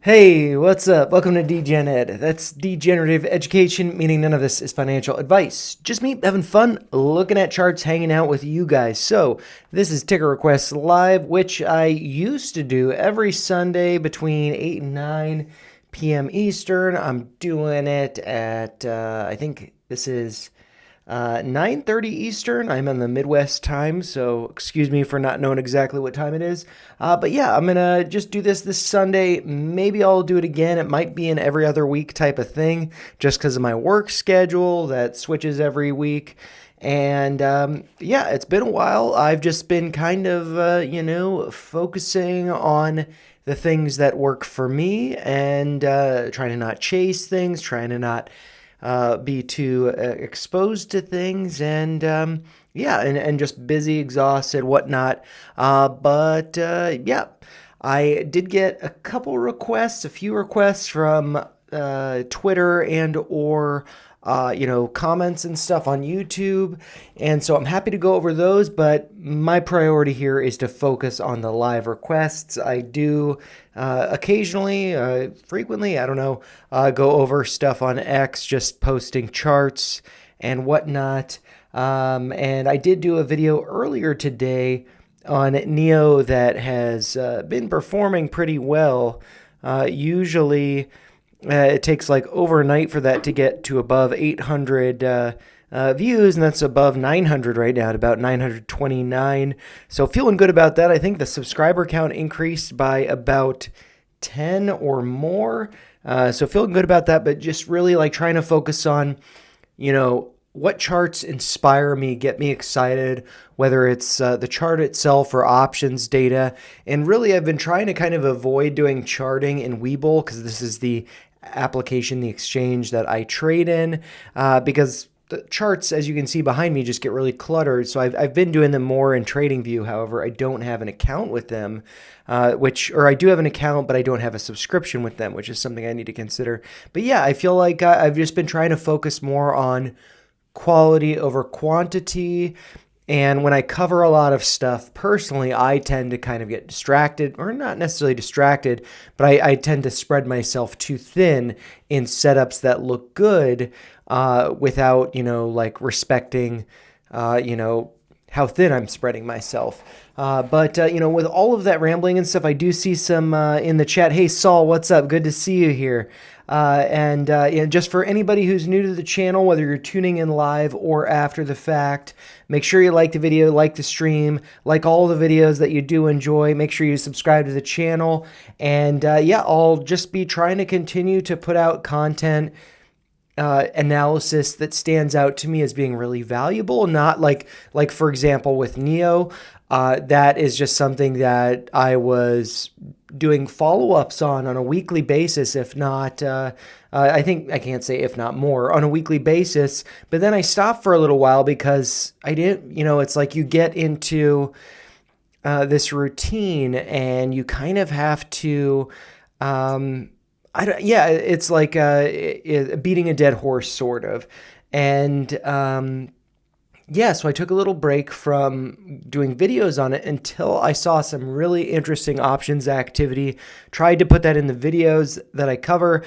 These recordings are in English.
Hey, what's up? Welcome to Degen Ed. That's degenerative education, meaning none of this is financial advice. Just me having fun, looking at charts, hanging out with you guys. So, this is Ticker Requests Live, which I used to do every Sunday between 8 and 9 p.m. Eastern. I'm doing it at, I think this is 9:30 Eastern. I'm in the Midwest time, so excuse me for not knowing exactly what time it is. But yeah, I'm gonna just do this Sunday. Maybe I'll do it again. It might be an every other week type of thing, just because of my work schedule that switches every week. And yeah, it's been a while. I've just been kind of, focusing on the things that work for me and trying to not chase things, trying to not be too exposed to things, and yeah, and just busy, exhausted, whatnot. But yeah, I did get a few requests from Twitter and or comments and stuff on YouTube. And so I'm happy to go over those, but my priority here is to focus on the live requests. I do occasionally, frequently, I don't know, go over stuff on X, just posting charts and whatnot. And I did do a video earlier today on Neo that has been performing pretty well. Usually, it takes like overnight for that to get to above 800 views, and that's above 900 right now at about 929. So feeling good about that. I think the subscriber count increased by about 10 or more. So feeling good about that, but just really like trying to focus on, what charts inspire me, get me excited, whether it's the chart itself or options data. And really, I've been trying to kind of avoid doing charting in Webull because this is the application, the exchange that I trade in, because the charts, as you can see behind me, just get really cluttered. So I've been doing them more in TradingView. However, I don't have an account with them, or I do have an account, but I don't have a subscription with them, which is something I need to consider. But yeah, I feel like I've just been trying to focus more on quality over quantity. And when I cover a lot of stuff personally, I tend to kind of get distracted, or not necessarily distracted, but I tend to spread myself too thin in setups that look good without, like respecting, how thin I'm spreading myself. But with all of that rambling and stuff, I do see some in the chat. Hey, Saul, what's up? Good to see you here. And just for anybody who's new to the channel, whether you're tuning in live or after the fact, make sure you like the video, like the stream, like all the videos that you do enjoy. Make sure you subscribe to the channel. And yeah, I'll just be trying to continue to put out content analysis that stands out to me as being really valuable. Not like for example with Neo, that is just something that I was doing follow-ups on a weekly basis, if not I think I can't say if not more, on a weekly basis. But then I stopped for a little while because I didn't, it's like you get into this routine and you kind of have to yeah, it's like beating a dead horse, sort of. And yeah, so I took a little break from doing videos on it until I saw some really interesting options activity. Tried to put that in the videos that I cover,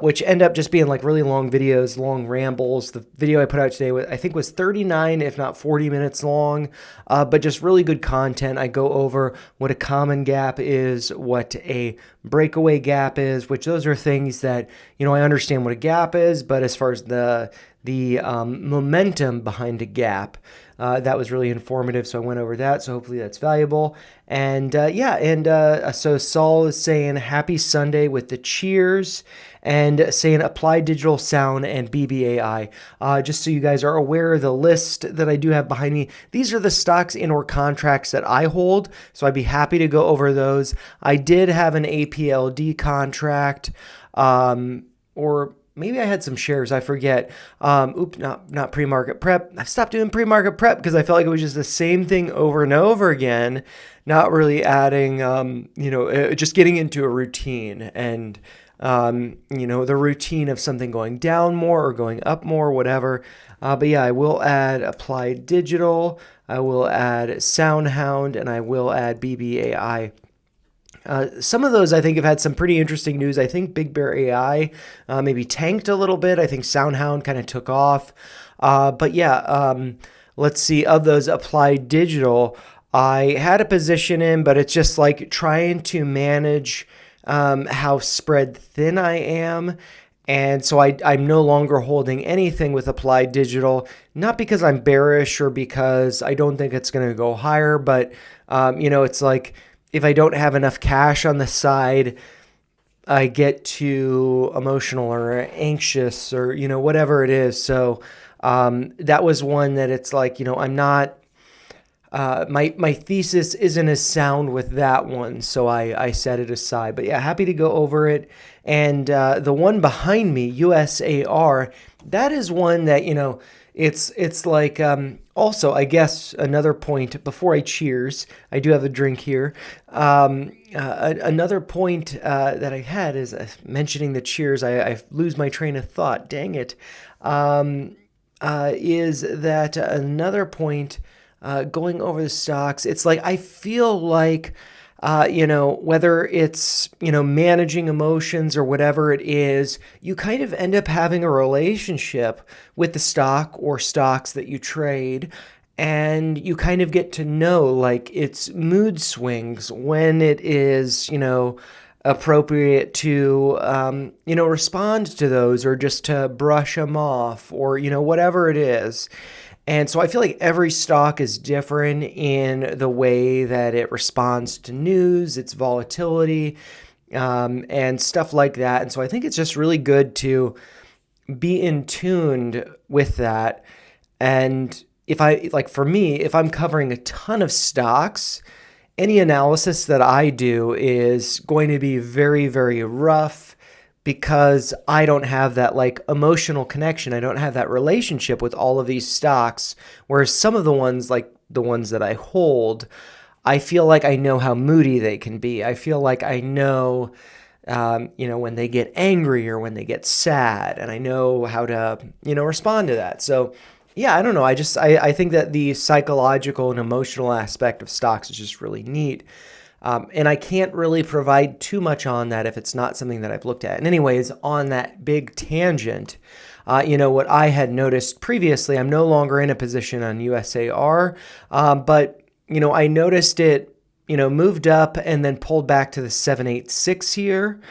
which end up just being like really long videos, long rambles. The video I put out today, I think, was 39, if not 40 minutes long, but just really good content. I go over what a common gap is, what a breakaway gap is, which those are things that, I understand what a gap is, but as far as the momentum behind a gap, that was really informative. So I went over that. So hopefully that's valuable. And yeah, and so Saul is saying happy Sunday with the cheers, and saying Applied Digital Sound and BBAI. Just so you guys are aware of the list that I do have behind me, these are the stocks and or contracts that I hold. So I'd be happy to go over those. I did have an APLD contract, or maybe I had some shares, I forget. Not pre-market prep. I stopped doing pre-market prep because I felt like it was just the same thing over and over again, not really adding, just getting into a routine. And, the routine of something going down more or going up more, whatever. But yeah, I will add Applied Digital, I will add SoundHound, and I will add BBAI. Some of those I think have had some pretty interesting news. I think Big Bear AI maybe tanked a little bit. I think SoundHound kind of took off. But yeah, let's see. Of those, Applied Digital, I had a position in, but it's just like trying to manage how spread thin I am. And so I'm no longer holding anything with Applied Digital, not because I'm bearish or because I don't think it's going to go higher, but, it's like if I don't have enough cash on the side, I get too emotional or anxious or, whatever it is. So that was one that it's like, I'm not, my thesis isn't as sound with that one, so I set it aside. But yeah, happy to go over it. And the one behind me, USAR, that is one that, it's like also, I guess, another point before I cheers. I do have a drink here. Another point that I had is mentioning the cheers. I lose my train of thought. Dang it. Is that another point going over the stocks? It's like I feel like whether it's, managing emotions or whatever it is, you kind of end up having a relationship with the stock or stocks that you trade. And you kind of get to know like its mood swings, when it is, appropriate to, respond to those or just to brush them off or, whatever it is. And so I feel like every stock is different in the way that it responds to news, its volatility, and stuff like that. And so I think it's just really good to be in tuned with that. And for me, if I'm covering a ton of stocks, any analysis that I do is going to be very, very rough, because I don't have that like emotional connection. I don't have that relationship with all of these stocks. Whereas some of the ones, like the ones that I hold, I feel like I know how moody they can be. I feel like I know, when they get angry or when they get sad, and I know how to, respond to that. So yeah, I don't know. I think that the psychological and emotional aspect of stocks is just really neat. And I can't really provide too much on that if it's not something that I've looked at. And anyways, on that big tangent, what I had noticed previously, I'm no longer in a position on USAR, but, I noticed it, moved up and then pulled back to the 786 here.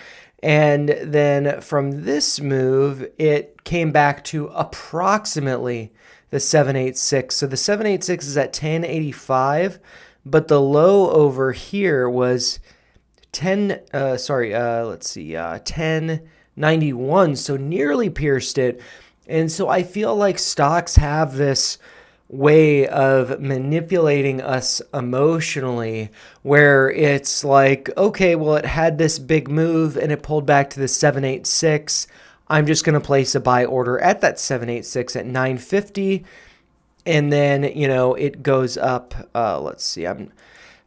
And then from this move, it came back to approximately the 786. So the 786 is at 1085. But the low over here was 1091, so nearly pierced it. And so I feel like stocks have this way of manipulating us emotionally, where it's like, okay, well, it had this big move and it pulled back to the 786. I'm just going to place a buy order at that 786 at 950. And then, it goes up. Let's see. I'm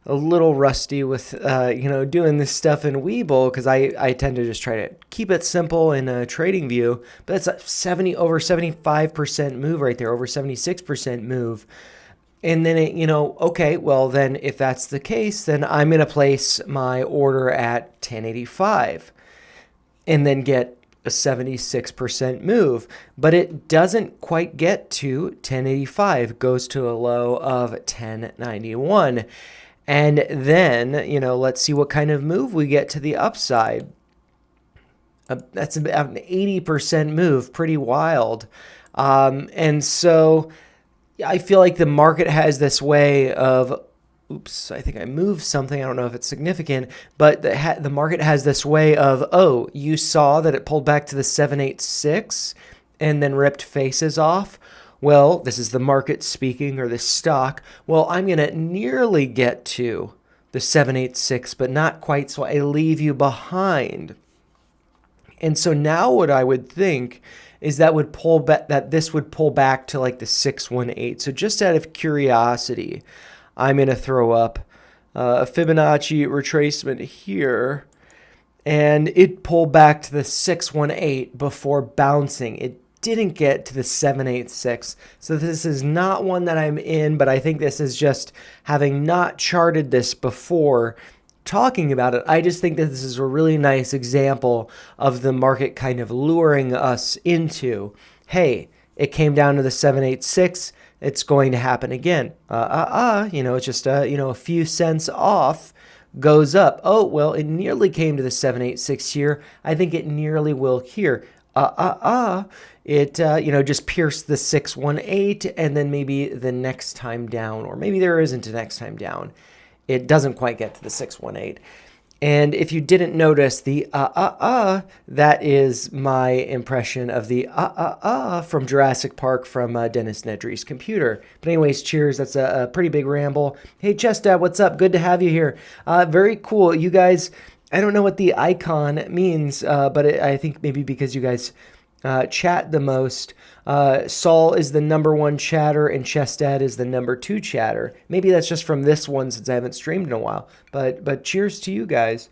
a little rusty with, doing this stuff in Webull, because I tend to just try to keep it simple in a trading view. But it's a over 75% move right there, over 76% move. And then okay, well, then if that's the case, then I'm going to place my order at 1085 and then get a 76% move, but it doesn't quite get to 1085, goes to a low of 1091. And then, let's see what kind of move we get to the upside. That's about an 80% move, pretty wild. And so I feel like the market has this way of, oops, I think I moved something. I don't know if it's significant, but the market has this way of, oh, you saw that it pulled back to the 786 and then ripped faces off. Well, this is the market speaking, or the stock. Well, I'm going to nearly get to the 786, but not quite, so I leave you behind. And so now what I would think is that this would pull back to like the 618. So just out of curiosity, I'm going to throw up a Fibonacci retracement here, and it pulled back to the 618 before bouncing. It didn't get to the 786. So this is not one that I'm in, but I think this is just, having not charted this before, talking about it. I just think that this is a really nice example of the market kind of luring us into, hey, it came down to the 786. It's going to happen again. It's just, a few cents off goes up. Oh, well, it nearly came to the 786 here. I think it nearly will here. It, just pierced the 618 and then maybe the next time down, or maybe there isn't a next time down. It doesn't quite get to the 618. And if you didn't notice, the that is my impression of the from Jurassic Park from Dennis Nedry's computer. But anyways, cheers. That's a pretty big ramble. Hey, Chestad, what's up? Good to have you here. Very cool. You guys, I don't know what the icon means, but I think maybe because you guys chat the most. Saul is the number one chatter and Chestad is the number two chatter. Maybe that's just from this one since I haven't streamed in a while. But cheers to you guys.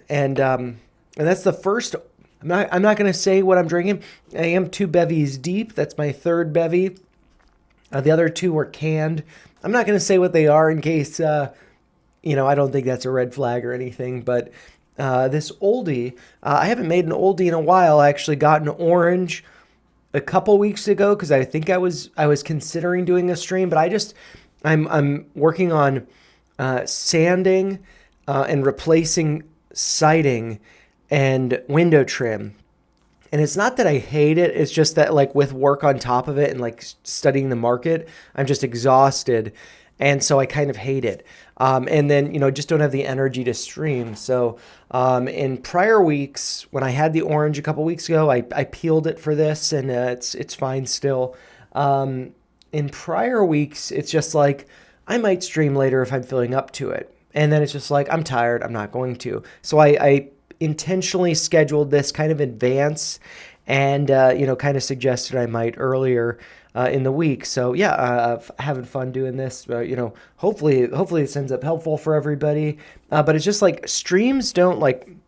And that's the first. I'm not going to say what I'm drinking. I am 2 bevies deep. That's my third bevy. The other 2 were canned. I'm not going to say what they are in case I don't think that's a red flag or anything, but this oldie, I haven't made an oldie in a while. I actually got an orange a couple weeks ago because I think I was considering doing a stream, but I'm working on sanding and replacing siding and window trim. And it's not that I hate it. It's just that like with work on top of it and like studying the market, I'm just exhausted. And so I kind of hate it. And then, just don't have the energy to stream. So in prior weeks, when I had the orange a couple weeks ago, I peeled it for this and it's fine still. In prior weeks, it's just like I might stream later if I'm feeling up to it. And then it's just like, I'm tired. I'm not going to. So I intentionally scheduled this kind of in advance and, kind of suggested I might earlier in the week. So yeah, having fun doing this. Hopefully this ends up helpful for everybody. But it's just like streams don't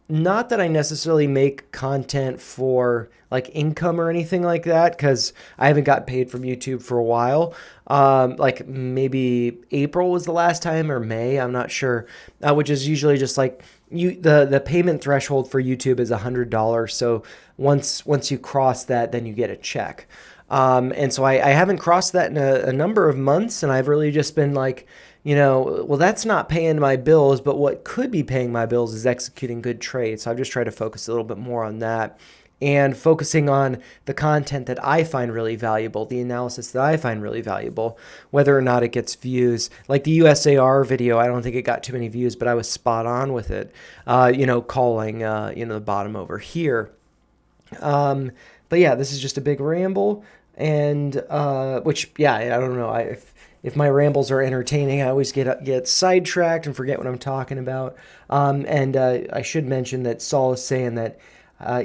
not that I necessarily make content for like income or anything like that, because I haven't got paid from YouTube for a while. Like maybe April was the last time or May, I'm not sure. Which is usually just like the payment threshold for YouTube is $100. So once you cross that, then you get a check. And so I haven't crossed that in a number of months, and I've really just been like, well, that's not paying my bills, but what could be paying my bills is executing good trades. So I've just tried to focus a little bit more on that and focusing on the content that I find really valuable, the analysis that I find really valuable, whether or not it gets views. Like the USAR video, I don't think it got too many views, but I was spot on with it, calling, the bottom over here. But yeah, this is just a big ramble, and I don't know. If my rambles are entertaining, I always get sidetracked and forget what I'm talking about. I should mention that Saul is saying that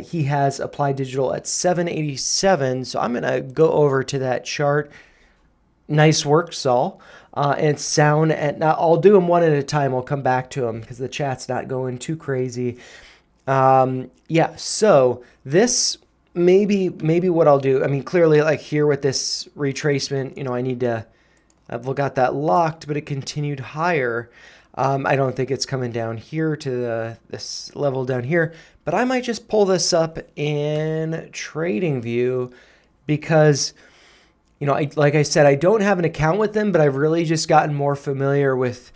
he has Applied Digital at 787, so I'm gonna go over to that chart. Nice work, Saul. And sound, and I'll do them one at a time. I'll come back to them because the chat's not going too crazy. So this. Maybe what I'll do, I mean, clearly like here with this retracement, I've got that locked, but it continued higher. I don't think it's coming down here to this level down here, but I might just pull this up in Trading View because, like I said, I don't have an account with them, but I've really just gotten more familiar with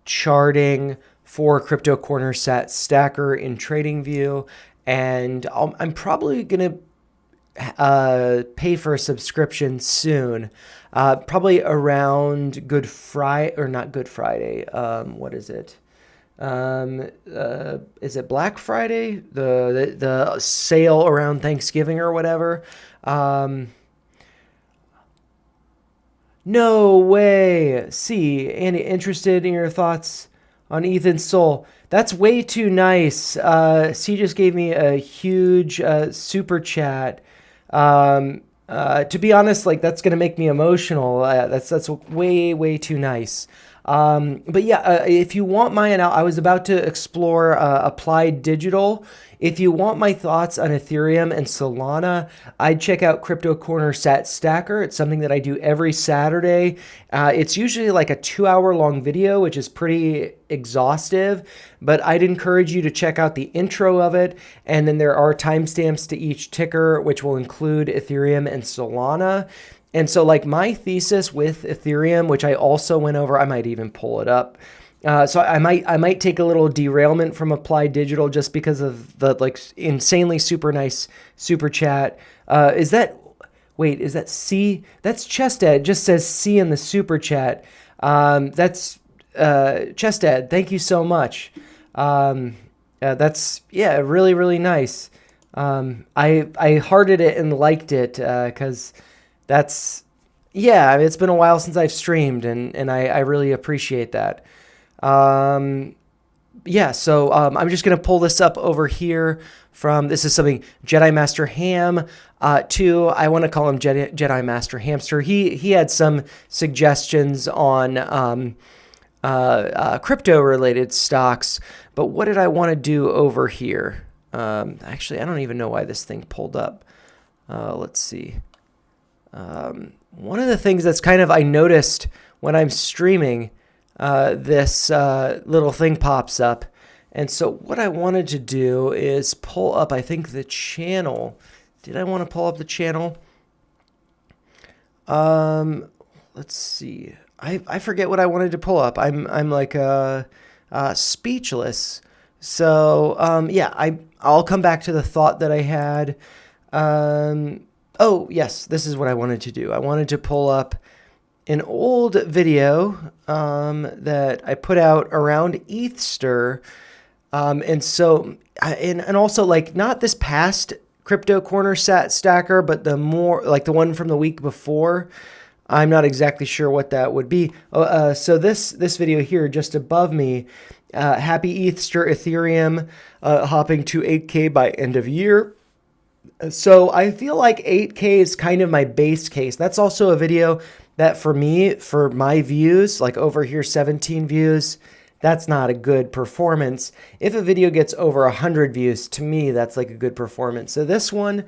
charting for Crypto Corner Stacker in Trading View. And I'm probably going to pay for a subscription soon, probably around Good Friday, or not Good Friday. What is it? Is it Black Friday? The sale around Thanksgiving or whatever. No way. See, Andy, interested in your thoughts on Ethan's soul? That's way too nice. C just gave me a huge super chat. To be honest, like that's gonna make me emotional. That's way too nice. But yeah, if you want I was about to explore Applied Digital. If you want my thoughts on Ethereum and Solana, I'd check out Crypto Corner Sat Stacker. It's something that I do every Saturday. It's usually like a 2 hour long video, which is pretty exhaustive, but I'd encourage you to check out the intro of it. And then there are timestamps to each ticker, which will include Ethereum and Solana. And so like my thesis with Ethereum, which I also went over, I might even pull it up. So I might take a little derailment from Applied Digital just because of the like insanely super nice super chat. Is that C? That's Chested. It just says C in the super chat. That's Chested. Thank you so much. That's really really nice. I hearted it and liked it because that's it's been a while since I've streamed and I really appreciate that. I'm just going to pull this up over here this is something Jedi Master Ham, I want to call him Jedi Master Hamster. He had some suggestions on, crypto related stocks, but what did I want to do over here? Actually, I don't even know why this thing pulled up. Let's see. One of the things that's I noticed when I'm streaming, this little thing pops up. And so what I wanted to do is pull up, I think, the channel. Did I want to pull up the channel? Let's see. I forget what I wanted to pull up. I'm like speechless. So I'll come back to the thought that I had. Oh yes, this is what I wanted to do. I wanted to pull up an old video that I put out around ETHster. And also like not this past Crypto Corner Stacker, but the more like the one from the week before. I'm not exactly sure what that would be. So this video here just above me, happy ETHster Ethereum hopping to 8K by end of year. So I feel like 8K is kind of my base case. That's also a video that for me, for my views, like over here, 17 views, that's not a good performance. If a video gets over 100 views, to me, that's like a good performance. So this one,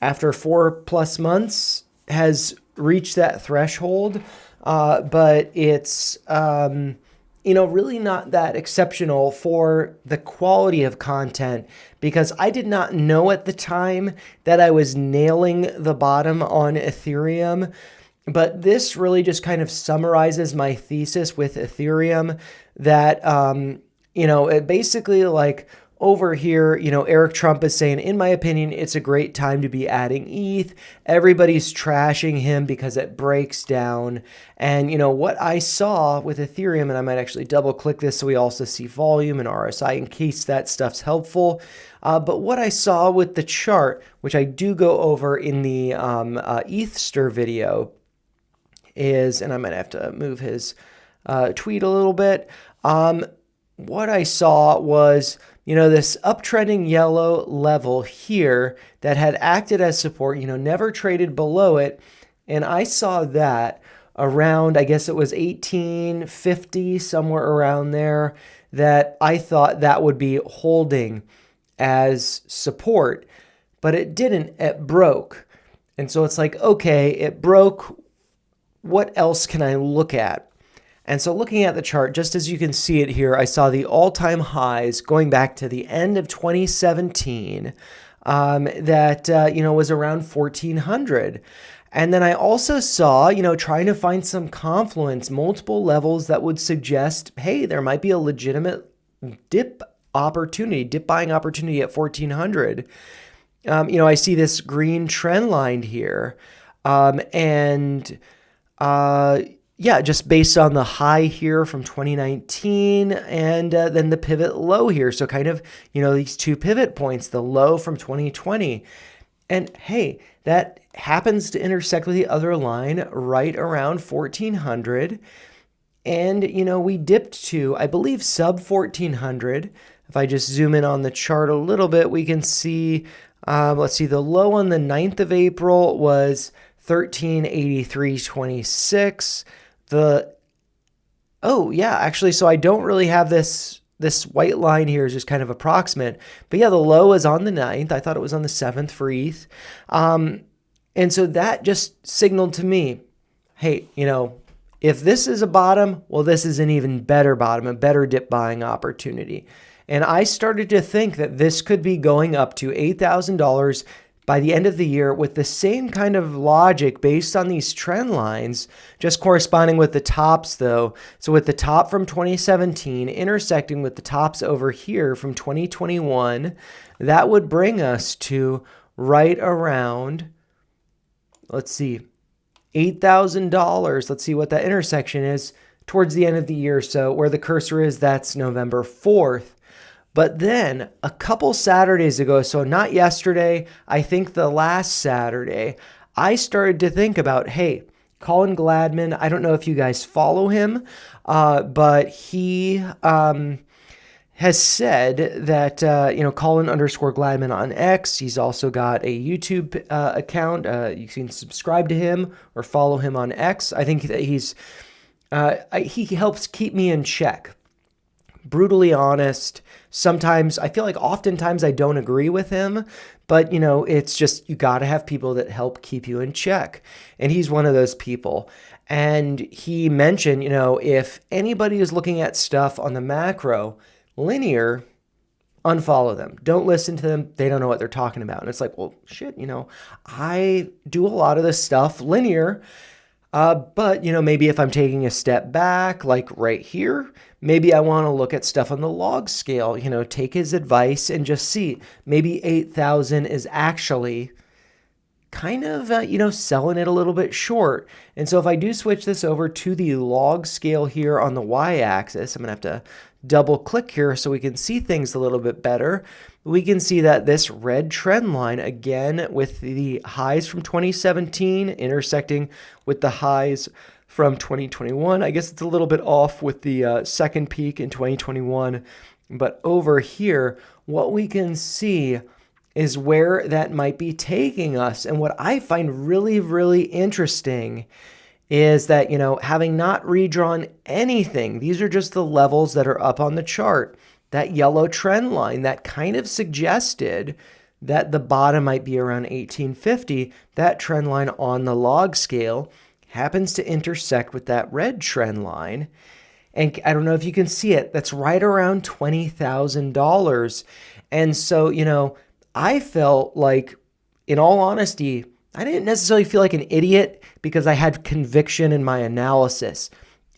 after 4+ months, has reached that threshold, but it's really not that exceptional for the quality of content, because I did not know at the time that I was nailing the bottom on Ethereum. But this really just kind of summarizes my thesis with Ethereum that, it basically like over here, Eric Trump is saying, in my opinion, it's a great time to be adding ETH. Everybody's trashing him because it breaks down. And, what I saw with Ethereum, and I might actually double click this so we also see volume and RSI in case that stuff's helpful. But what I saw with the chart, which I do go over in the ETHster video, is, and I might have to move his tweet a little bit. What I saw was, this uptrending yellow level here that had acted as support, never traded below it. And I saw that around, I guess it was 1850, somewhere around there, that I thought that would be holding as support, but it didn't, it broke. And so it's like, okay, it broke. What else can I look at? And so looking at the chart, just as you can see it here, I saw the all-time highs going back to the end of 2017 that, was around 1400. And then I also saw, trying to find some confluence, multiple levels that would suggest, hey, there might be a legitimate dip buying opportunity at 1400. I see this green trend line here. Just based on the high here from 2019 and then the pivot low here. So kind of, these two pivot points, the low from 2020. And hey, that happens to intersect with the other line right around 1400. And, we dipped to, I believe, sub 1400. If I just zoom in on the chart a little bit, we can see, let's see, the low on the 9th of April was 1383.26. The Oh, yeah, actually, so I don't really have this white line here is just kind of approximate. But yeah, the low is on the 9th. I thought it was on the 7th for ETH. Um, and so that just signaled to me, hey, if this is a bottom, well, this is an even better bottom, a better dip buying opportunity. And I started to think that this could be going up to $8,000 by the end of the year with the same kind of logic based on these trend lines, just corresponding with the tops though. So with the top from 2017 intersecting with the tops over here from 2021, that would bring us to right around, let's see, $8,000. Let's see what that intersection is towards the end of the year. So where the cursor is, that's November 4th. But then a couple Saturdays ago, so not yesterday, I think the last Saturday, I started to think about, hey, Colin Gladman, I don't know if you guys follow him, but he has said that, Colin _ Gladman on X. He's also got a YouTube account. You can subscribe to him or follow him on X. I think that he helps keep me in check. Brutally honest. Sometimes I feel like oftentimes I don't agree with him, but it's just, you got to have people that help keep you in check. And he's one of those people. And he mentioned, if anybody is looking at stuff on the macro, linear, unfollow them. Don't listen to them. They don't know what they're talking about. And it's like, well, shit, I do a lot of this stuff linear. But, maybe if I'm taking a step back, like right here, maybe I want to look at stuff on the log scale, take his advice and just see maybe 8,000 is actually kind of, selling it a little bit short. And so if I do switch this over to the log scale here on the y-axis, I'm going to have to double click here so we can see things a little bit better. We can see that this red trend line, again, with the highs from 2017 intersecting with the highs from 2021. I guess it's a little bit off with the second peak in 2021. But over here, what we can see is where that might be taking us. And what I find really, really interesting is that, having not redrawn anything, these are just the levels that are up on the chart. That yellow trend line that kind of suggested that the bottom might be around 1850. That trend line on the log scale happens to intersect with that red trend line. And I don't know if you can see it. That's right around $20,000. And so, I felt like, in all honesty, I didn't necessarily feel like an idiot because I had conviction in my analysis.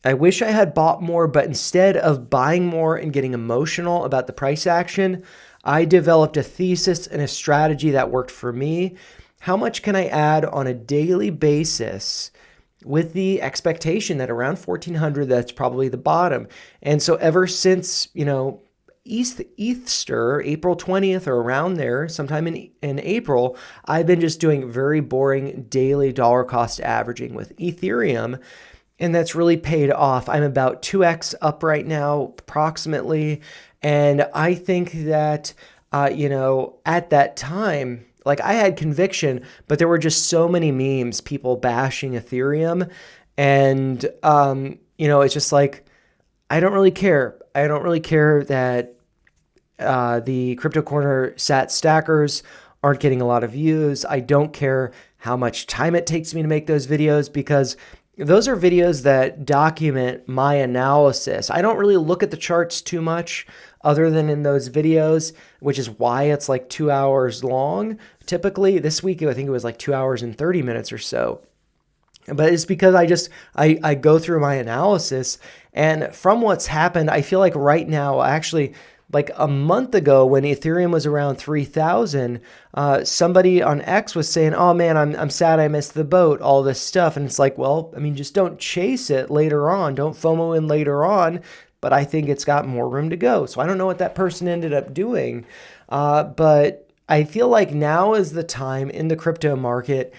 I wish I had bought more, but instead of buying more and getting emotional about the price action, I developed a thesis and a strategy that worked for me. How much can I add on a daily basis with the expectation that around 1400, that's probably the bottom? And so ever since, Easter, April 20th or around there, sometime in April, I've been just doing very boring daily dollar cost averaging with Ethereum. And that's really paid off. I'm about 2x up right now, approximately. And I think that, at that time, like I had conviction, but there were just so many memes, people bashing Ethereum. And, it's just like, I don't really care. I don't really care that the Crypto Corner sat stackers aren't getting a lot of views. I don't care how much time it takes me to make those videos because those are videos that document my analysis. I don't really look at the charts too much other than in those videos, which is why it's like 2 hours long. Typically, this week, I think it was like 2 hours and 30 minutes or so. But it's because I go through my analysis. And from what's happened, I feel like right now, actually, like a month ago when Ethereum was around 3,000, somebody on X was saying, oh man, I'm sad I missed the boat, all this stuff. And it's like, well, just don't chase it later on. Don't FOMO in later on. But I think it's got more room to go. So I don't know what that person ended up doing. But I feel like now is the time in the crypto market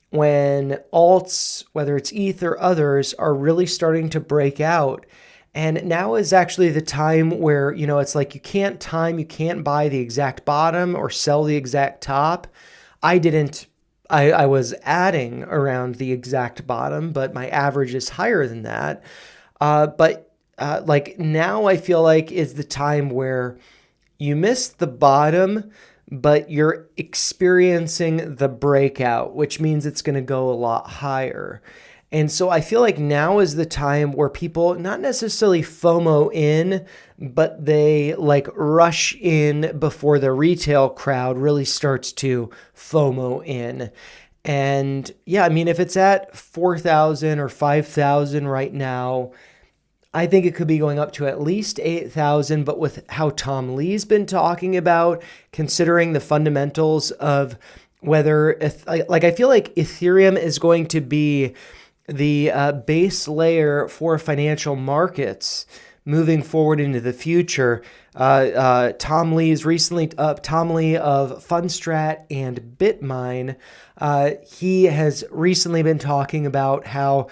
when alts, whether it's ETH or others, are really starting to break out. And now is actually the time where, it's like you can't buy the exact bottom or sell the exact top. I was adding around the exact bottom, but my average is higher than that. But like now I feel like is the time where you missed the bottom, but you're experiencing the breakout, which means it's going to go a lot higher. And so I feel like now is the time where people not necessarily FOMO in, but they like rush in before the retail crowd really starts to FOMO in. And yeah, I mean, if it's at 4,000 or 5,000 right now, I think it could be going up to at least 8,000, but with how Tom Lee's been talking about, considering the fundamentals of whether, like, I feel like Ethereum is going to be the base layer for financial markets moving forward into the future. Tom Lee of Fundstrat and Bitmine, he has recently been talking about how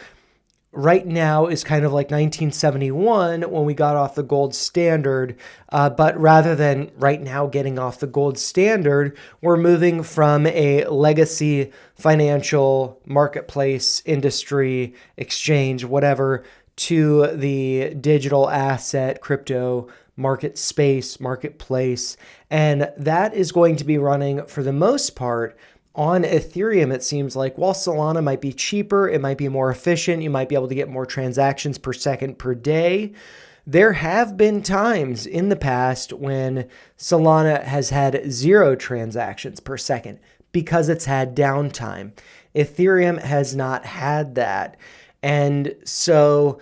right now is kind of like 1971 when we got off the gold standard. But rather than right now getting off the gold standard, we're moving from a legacy financial marketplace, industry, exchange, whatever, to the digital asset, crypto marketplace. And that is going to be running for the most part on Ethereum. It seems like while Solana might be cheaper, it might be more efficient, you might be able to get more transactions per second per day. There have been times in the past when Solana has had 0 transactions per second because it's had downtime. Ethereum has not had that. And so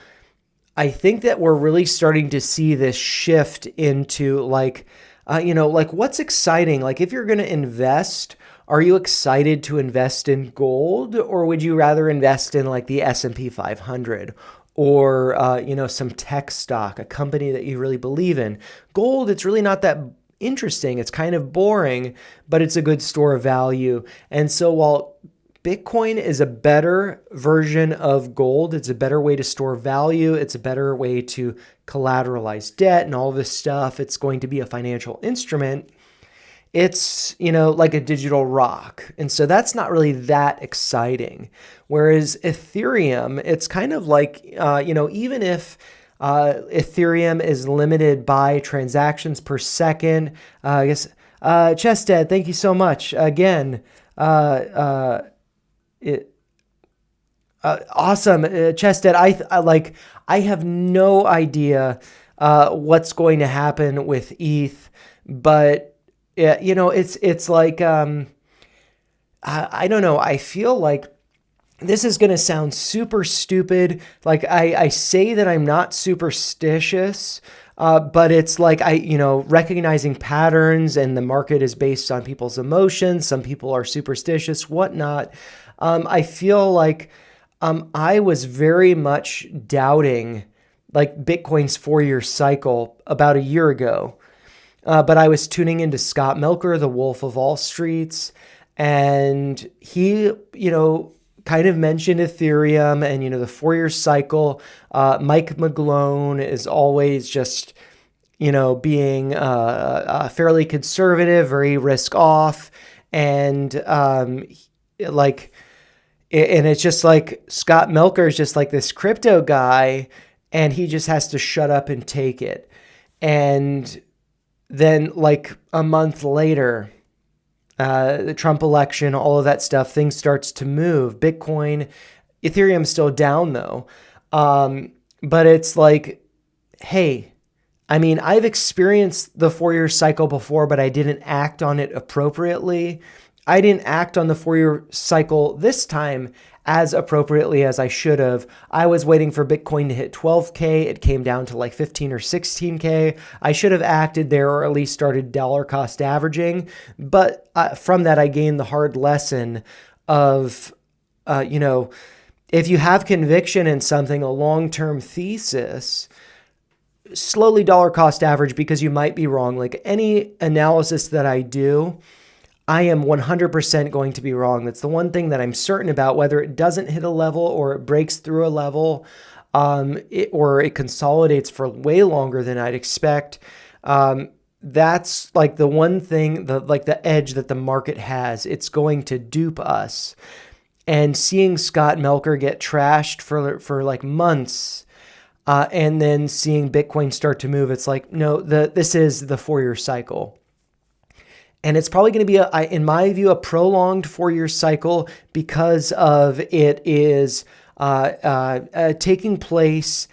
I think that we're really starting to see this shift into like what's exciting? Like if you're going to invest, are you excited to invest in gold, or would you rather invest in like the S&P 500 or, some tech stock, a company that you really believe in? Gold, it's really not that interesting. It's kind of boring, but it's a good store of value. And so while Bitcoin is a better version of gold, it's a better way to store value, it's a better way to collateralize debt and all this stuff, it's going to be a financial instrument. It's, like a digital rock. And so that's not really that exciting. Whereas Ethereum, it's kind of like, even if Ethereum is limited by transactions per second, I guess, Chested, thank you so much. Again, awesome. Chested, I have no idea what's going to happen with ETH, but yeah, it's like, I don't know. I feel like this is going to sound super stupid. Like I say that I'm not superstitious, but it's like recognizing patterns, and the market is based on people's emotions. Some people are superstitious, whatnot. I feel like I was very much doubting like Bitcoin's 4-year cycle about a year ago. But I was tuning into Scott Melker, the Wolf of All Streets, and he, kind of mentioned Ethereum and, the 4-year cycle. Mike McGlone is always just, being fairly conservative, very risk off. And and it's just like Scott Melker is just like this crypto guy, and he just has to shut up and take it. And then like a month later, the Trump election, all of that stuff, things starts to move. Bitcoin, Ethereum's still down though. But it's like, hey, I mean, I've experienced the 4-year cycle before, but I didn't act on it appropriately. I didn't act on the 4-year cycle this time as appropriately as I should have. I was waiting for Bitcoin to hit 12K. It came down to like 15 or 16K. I should have acted there, or at least started dollar cost averaging. But from that, I gained the hard lesson of, if you have conviction in something, a long-term thesis, slowly dollar cost average, because you might be wrong. Like any analysis that I do, I am 100% going to be wrong. That's the one thing that I'm certain about, whether it doesn't hit a level or it breaks through a level, or it consolidates for way longer than I'd expect. That's like the one thing, the edge that the market has. It's going to dupe us. And seeing Scott Melker get trashed for like months, and then seeing Bitcoin start to move. It's like, no, this is the 4-year cycle. And it's probably going to be, in my view, a prolonged 4-year cycle because of it is taking place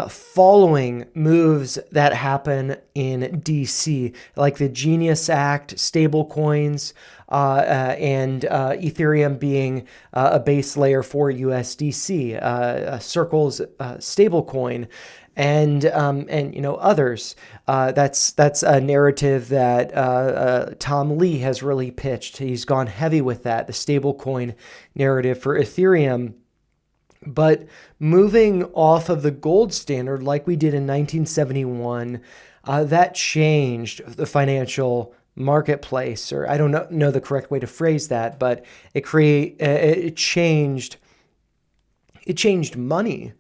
following moves that happen in DC, like the Genius Act, stablecoins, and Ethereum being a base layer for USDC, Circle's stablecoin, and others. That's a narrative that Tom Lee has really pitched. He's gone heavy with that, the stablecoin narrative for Ethereum. But moving off of the gold standard like we did in 1971, that changed the financial marketplace, or I don't know the correct way to phrase that, but it changed money.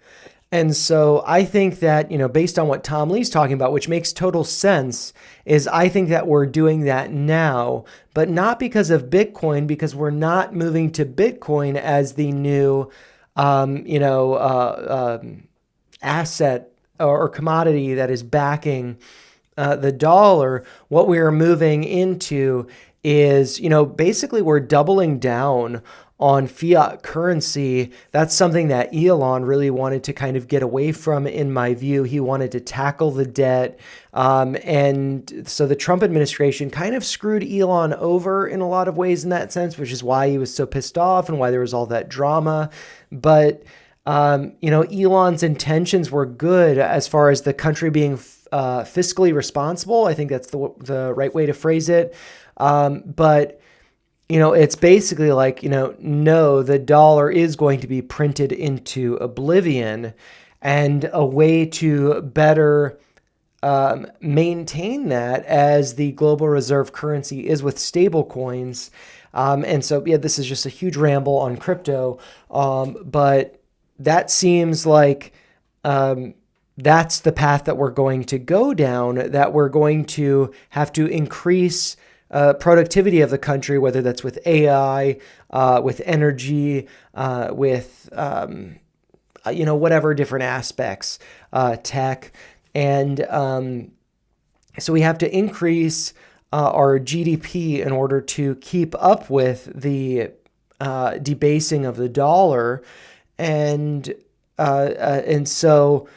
And so I think that, based on what Tom Lee's talking about, which makes total sense, is I think that we're doing that now, but not because of Bitcoin, because we're not moving to Bitcoin as the new asset or commodity that is backing the dollar. What we are moving into is, basically we're doubling down on fiat currency. That's something that Elon really wanted to kind of get away from, in my view. He wanted to tackle the debt. And so the Trump administration kind of screwed Elon over in a lot of ways in that sense, which is why he was so pissed off and why there was all that drama. But, Elon's intentions were good as far as the country being fiscally responsible. I think that's the right way to phrase it. But it's basically like, no, the dollar is going to be printed into oblivion, and a way to better maintain that as the global reserve currency is with stable coins. And so, this is just a huge ramble on crypto. But that seems like that's the path that we're going to go down, that we're going to have to increase productivity of the country, whether that's with AI, with energy, with, whatever different aspects, tech. And so we have to increase our GDP in order to keep up with the debasing of the dollar. And so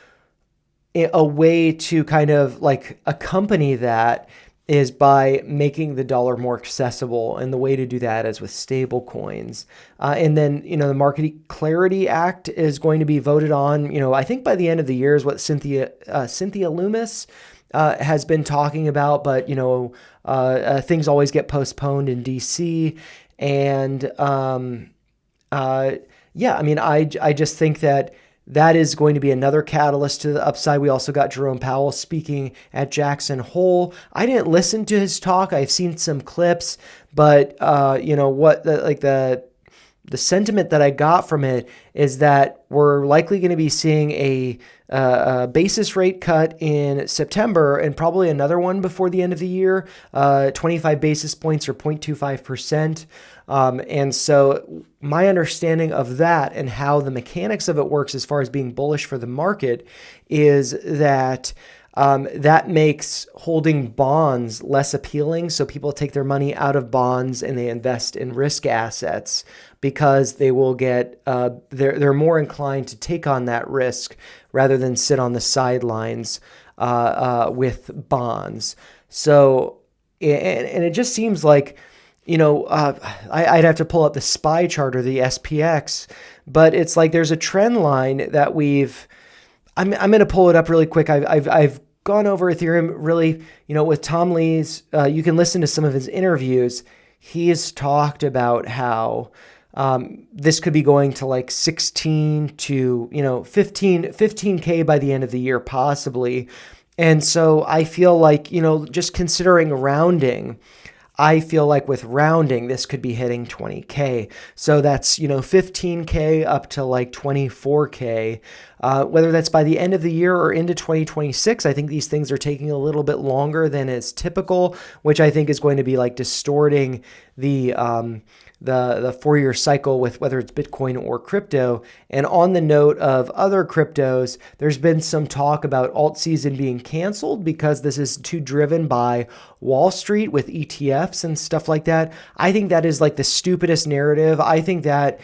a way to kind of like accompany that is by making the dollar more accessible. And the way to do that is with stable coins. And then, the Market Clarity Act is going to be voted on, I think by the end of the year is what Cynthia Loomis has been talking about. But, things always get postponed in DC. And I just think that is going to be another catalyst to the upside. We also got Jerome Powell speaking at Jackson Hole. I didn't listen to his talk. I've seen some clips, but the sentiment that I got from it is that we're likely going to be seeing a basis rate cut in September, and probably another one before the end of the year, 25 basis points or 0.25%. And so my understanding of that and how the mechanics of it works as far as being bullish for the market is that that makes holding bonds less appealing. So people take their money out of bonds and they invest in risk assets because they will get, they're more inclined to take on that risk rather than sit on the sidelines with bonds. So, and it just seems like, I'd have to pull up the SPY chart or the SPX, but it's like there's a trend line that I'm going to pull it up really quick. I've gone over Ethereum really, with Tom Lee's, you can listen to some of his interviews. He has talked about how this could be going to like 16 to, 15K by the end of the year, possibly. And so I feel like, just considering rounding, I feel like with rounding, this could be hitting 20K. So that's, 15K up to like 24K. Whether that's by the end of the year or into 2026, I think these things are taking a little bit longer than is typical, which I think is going to be like distorting the the 4-year cycle with whether it's Bitcoin or crypto. And on the note of other cryptos, there's been some talk about alt season being canceled because this is too driven by Wall Street with ETFs and stuff like that. I think that is like the stupidest narrative. I think that,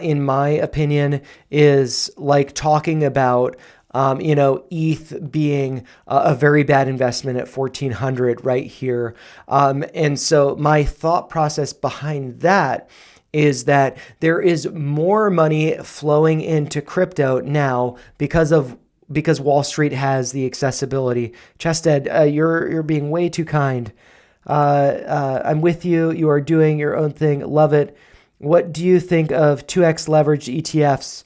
in my opinion, is like talking about ETH being a very bad investment at 1400 right here. And so my thought process behind that is that there is more money flowing into crypto now because Wall Street has the accessibility. Chested, you're being way too kind. I'm with you. You are doing your own thing. Love it. What do you think of 2x leveraged ETFs?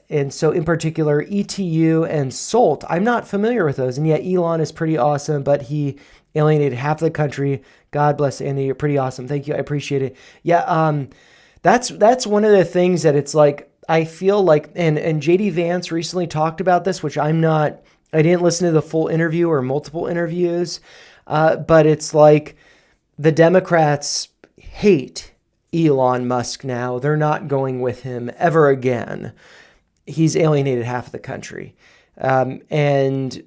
And so in particular, ETU and SOLT. I'm not familiar with those. And yet Elon is pretty awesome, but he alienated half the country. God bless Andy. You're pretty awesome. Thank you. I appreciate it. Yeah. That's one of the things that it's like, I feel like, and JD Vance recently talked about this, which I didn't listen to the full interview or multiple interviews. But it's like the Democrats hate Elon Musk now. They're not going with him ever again. He's alienated half of the country. And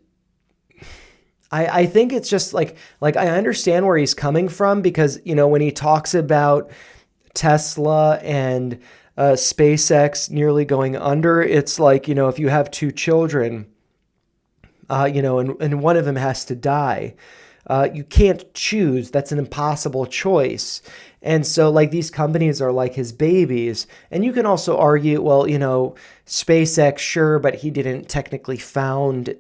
I think it's just like I understand where he's coming from because, when he talks about Tesla and SpaceX nearly going under, it's like, if you have two children, and one of them has to die, you can't choose. That's an impossible choice. And so like these companies are like his babies. And you can also argue, well, SpaceX, sure, but he didn't technically found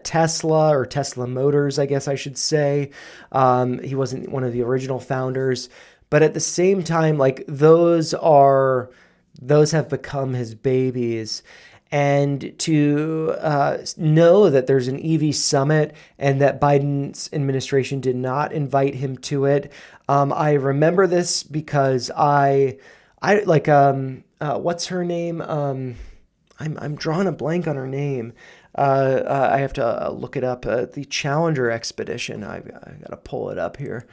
Tesla or Tesla Motors, I guess I should say. He wasn't one of the original founders. But at the same time, like those have become his babies. And to know that there's an EV summit and that Biden's administration did not invite him to it. I remember this because I like, what's her name? I'm drawing a blank on her name. I have to look it up. The Challenger expedition. I got to pull it up here.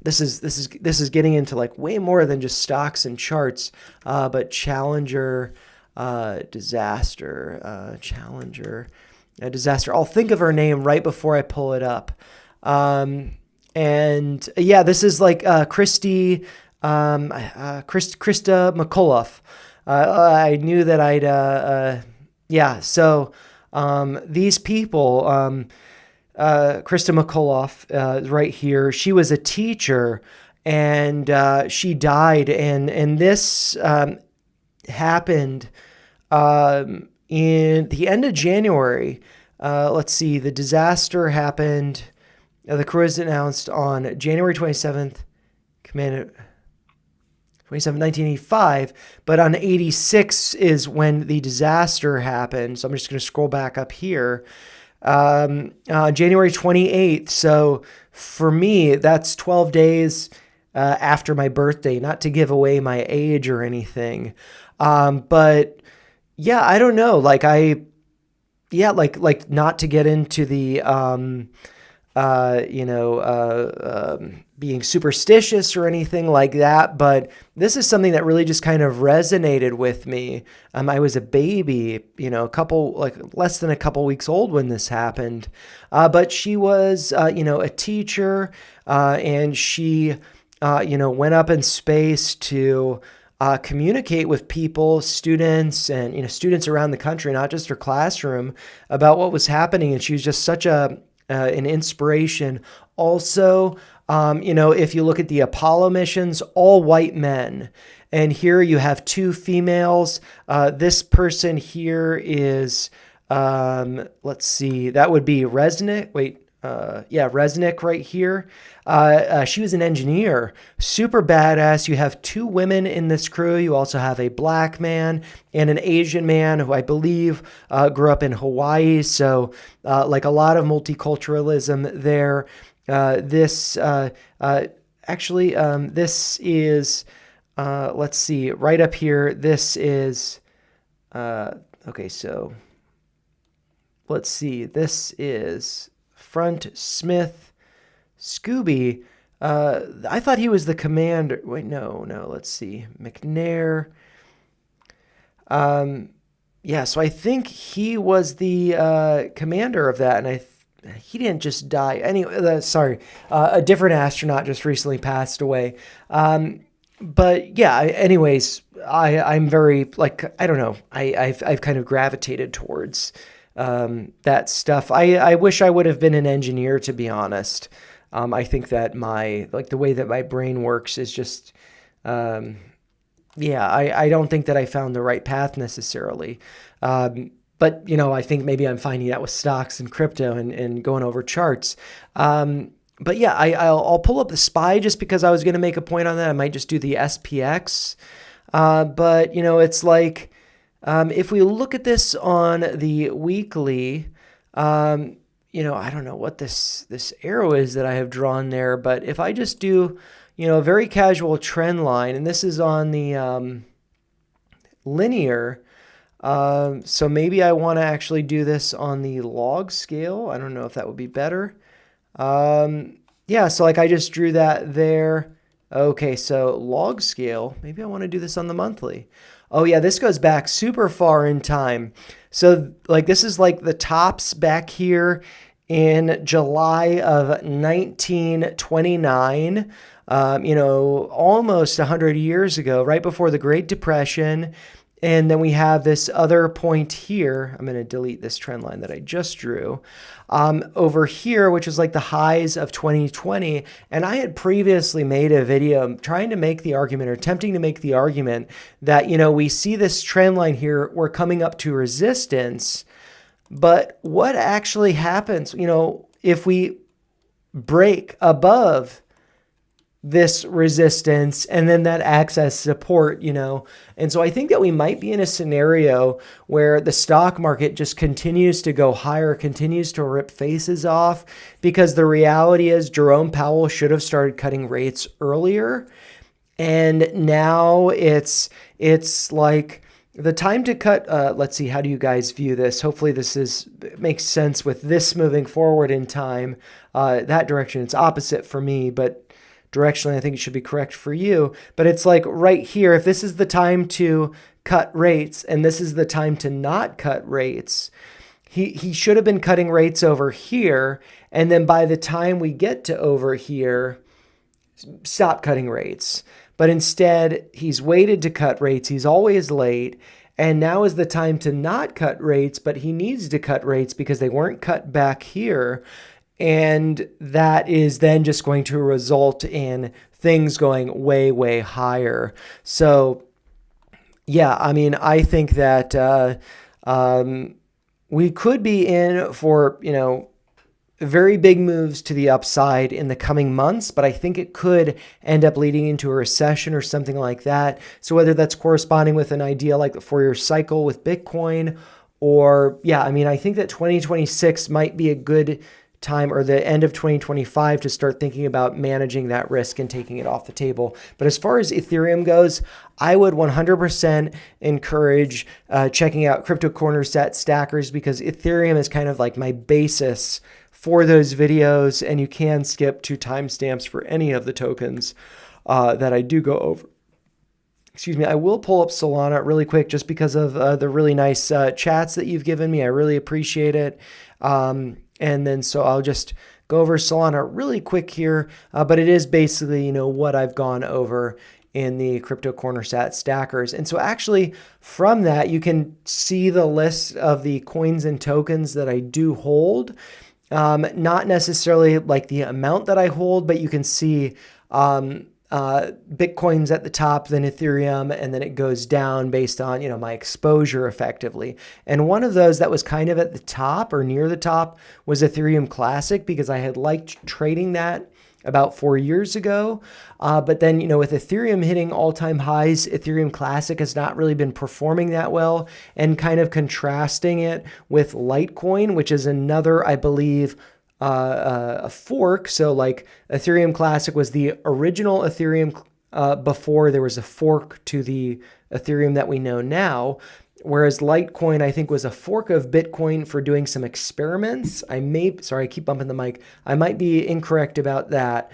This is getting into like way more than just stocks and charts. But Challenger. Challenger, disaster. I'll think of her name right before I pull it up. And yeah, this is like Krista McAuliffe. I knew that yeah. So these people, Krista McAuliffe, right here. She was a teacher, and she died, and this happened in the end of January. Let's see, the disaster happened. The crew was announced on January 27th, 1985, but on 86 is when the disaster happened. So I'm just going to scroll back up here. January 28th. So for me, that's 12 days after my birthday, not to give away my age or anything. But yeah, I don't know. Like not to get into the, being superstitious or anything like that. But this is something that really just kind of resonated with me. I was a baby, less than a couple weeks old when this happened. But she was, a teacher, and she, went up in space to communicate with people, students, and students around the country, not just her classroom, about what was happening. And she was just such an inspiration. Also, if you look at the Apollo missions, all white men, and here you have two females. This person here is, let's see, that would be Resnick. Resnick right here. She was an engineer, super badass. You have two women in this crew. You also have a black man and an Asian man who I believe grew up in Hawaii. So like a lot of multiculturalism there. This is, let's see, right up here. This is, okay, so let's see. This is Front Smith Scooby. I thought he was the commander. Wait, no. Let's see. McNair. Yeah, so I think he was the commander of that, and he didn't just die. Anyway, sorry, a different astronaut just recently passed away. But yeah, anyways, I'm very like I don't know. I've kind of gravitated towards that stuff. I wish I would have been an engineer, to be honest. I think that the way that my brain works is just yeah, I don't think that I found the right path necessarily. But, I think maybe I'm finding that with stocks and crypto and going over charts. But yeah, I'll pull up the SPY just because I was going to make a point on that. I might just do the SPX. But, it's like if we look at this on the weekly, I don't know what this arrow is that I have drawn there. But if I just do a very casual trend line, and this is on the linear. So maybe I want to actually do this on the log scale. I don't know if that would be better. Yeah, so like I just drew that there. Okay, so log scale, maybe I want to do this on the monthly. Oh yeah, this goes back super far in time. So like this is like the tops back here in July of 1929. Almost 100 years ago, right before the Great Depression. And then we have this other point here. I'm going to delete this trend line that I just drew over here, which is like the highs of 2020. And I had previously made a video trying to make the argument or attempting to make the argument that, we see this trend line here. We're coming up to resistance. But what actually happens, if we break above this resistance and then that acts as support, And so I think that we might be in a scenario where the stock market just continues to go higher, continues to rip faces off, because the reality is Jerome Powell should have started cutting rates earlier. And now it's like the time to cut. Let's see, how do you guys view this? Hopefully this makes sense with this moving forward in time. That direction, it's opposite for me, but directionally, I think it should be correct for you. But it's like right here, if this is the time to cut rates and this is the time to not cut rates, he should have been cutting rates over here. And then by the time we get to over here, stop cutting rates. But instead, he's waited to cut rates. He's always late. And now is the time to not cut rates, but he needs to cut rates because they weren't cut back here. And that is then just going to result in things going way, way higher. So, yeah, I mean, I think that we could be in for, very big moves to the upside in the coming months, but I think it could end up leading into a recession or something like that. So whether that's corresponding with an idea like the 4-year cycle with Bitcoin, or, yeah, I mean, I think that 2026 might be a good time, or the end of 2025, to start thinking about managing that risk and taking it off the table. But as far as Ethereum goes, I would 100% encourage checking out Crypto Corner Set Stackers, because Ethereum is kind of like my basis for those videos, and you can skip to timestamps for any of the tokens that I do go over. Excuse me, I will pull up Solana really quick just because of the really nice chats that you've given me. I really appreciate it. And then so I'll just go over Solana really quick here, but it is basically, what I've gone over in the Crypto Corner Sat Stackers. And so actually from that, you can see the list of the coins and tokens that I do hold. Not necessarily like the amount that I hold, but you can see Bitcoin's at the top, then Ethereum, and then it goes down based on, my exposure effectively. And one of those that was kind of at the top or near the top was Ethereum Classic, because I had liked trading that about 4 years ago. But then, with Ethereum hitting all-time highs, Ethereum Classic has not really been performing that well, and kind of contrasting it with Litecoin, which is another, I believe, a fork. So like Ethereum Classic was the original Ethereum before there was a fork to the Ethereum that we know now. Whereas Litecoin, I think, was a fork of Bitcoin for doing some experiments. Sorry, I keep bumping the mic. I might be incorrect about that.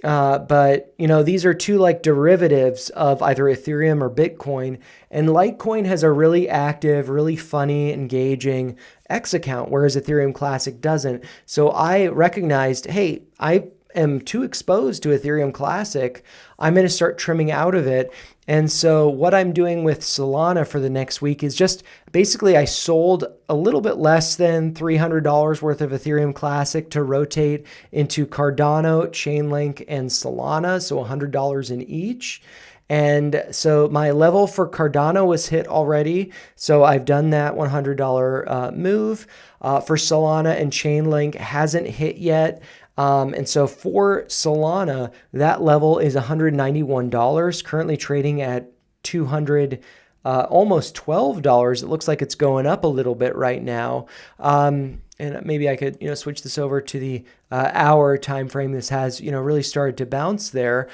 But these are two like derivatives of either Ethereum or Bitcoin. And Litecoin has a really active, really funny, engaging X account, whereas Ethereum Classic doesn't. So I recognized, hey, I am too exposed to Ethereum Classic. I'm going to start trimming out of it. And so what I'm doing with Solana for the next week is just basically I sold a little bit less than $300 worth of Ethereum Classic to rotate into Cardano, Chainlink, and Solana, so $100 in each. And so my level for Cardano was hit already. So I've done that $100 move. For Solana and Chainlink hasn't hit yet. And so for Solana, that level is $191, currently trading at almost $12. It looks like it's going up a little bit right now. And maybe I could, switch this over to the hour time frame. This has, really started to bounce there.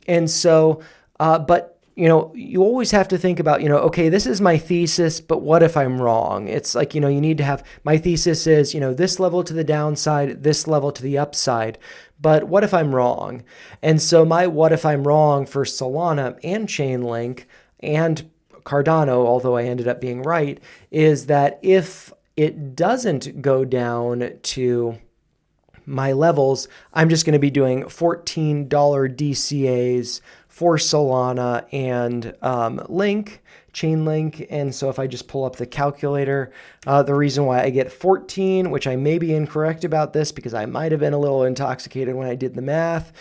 And so, but you always have to think about, okay, this is my thesis, but what if I'm wrong? It's like, you need to have, my thesis is, this level to the downside, this level to the upside, but what if I'm wrong? And so my what if I'm wrong for Solana and Chainlink and Cardano, although I ended up being right, is that if it doesn't go down to my levels, I'm just going to be doing $14 DCAs for Solana and Chainlink. And so if I just pull up the calculator, the reason why I get 14, which I may be incorrect about this because I might have been a little intoxicated when I did the math,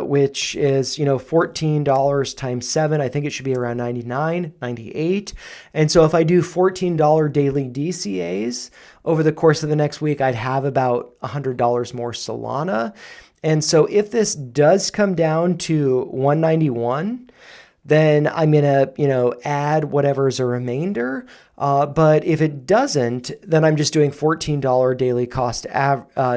which is, $14 times 7. I think it should be around 99, 98. And so if I do $14 daily DCAs over the course of the next week, I'd have about $100 more Solana. And so if this does come down to 191, then I'm going to, add whatever's a remainder. But if it doesn't, then I'm just doing $14 daily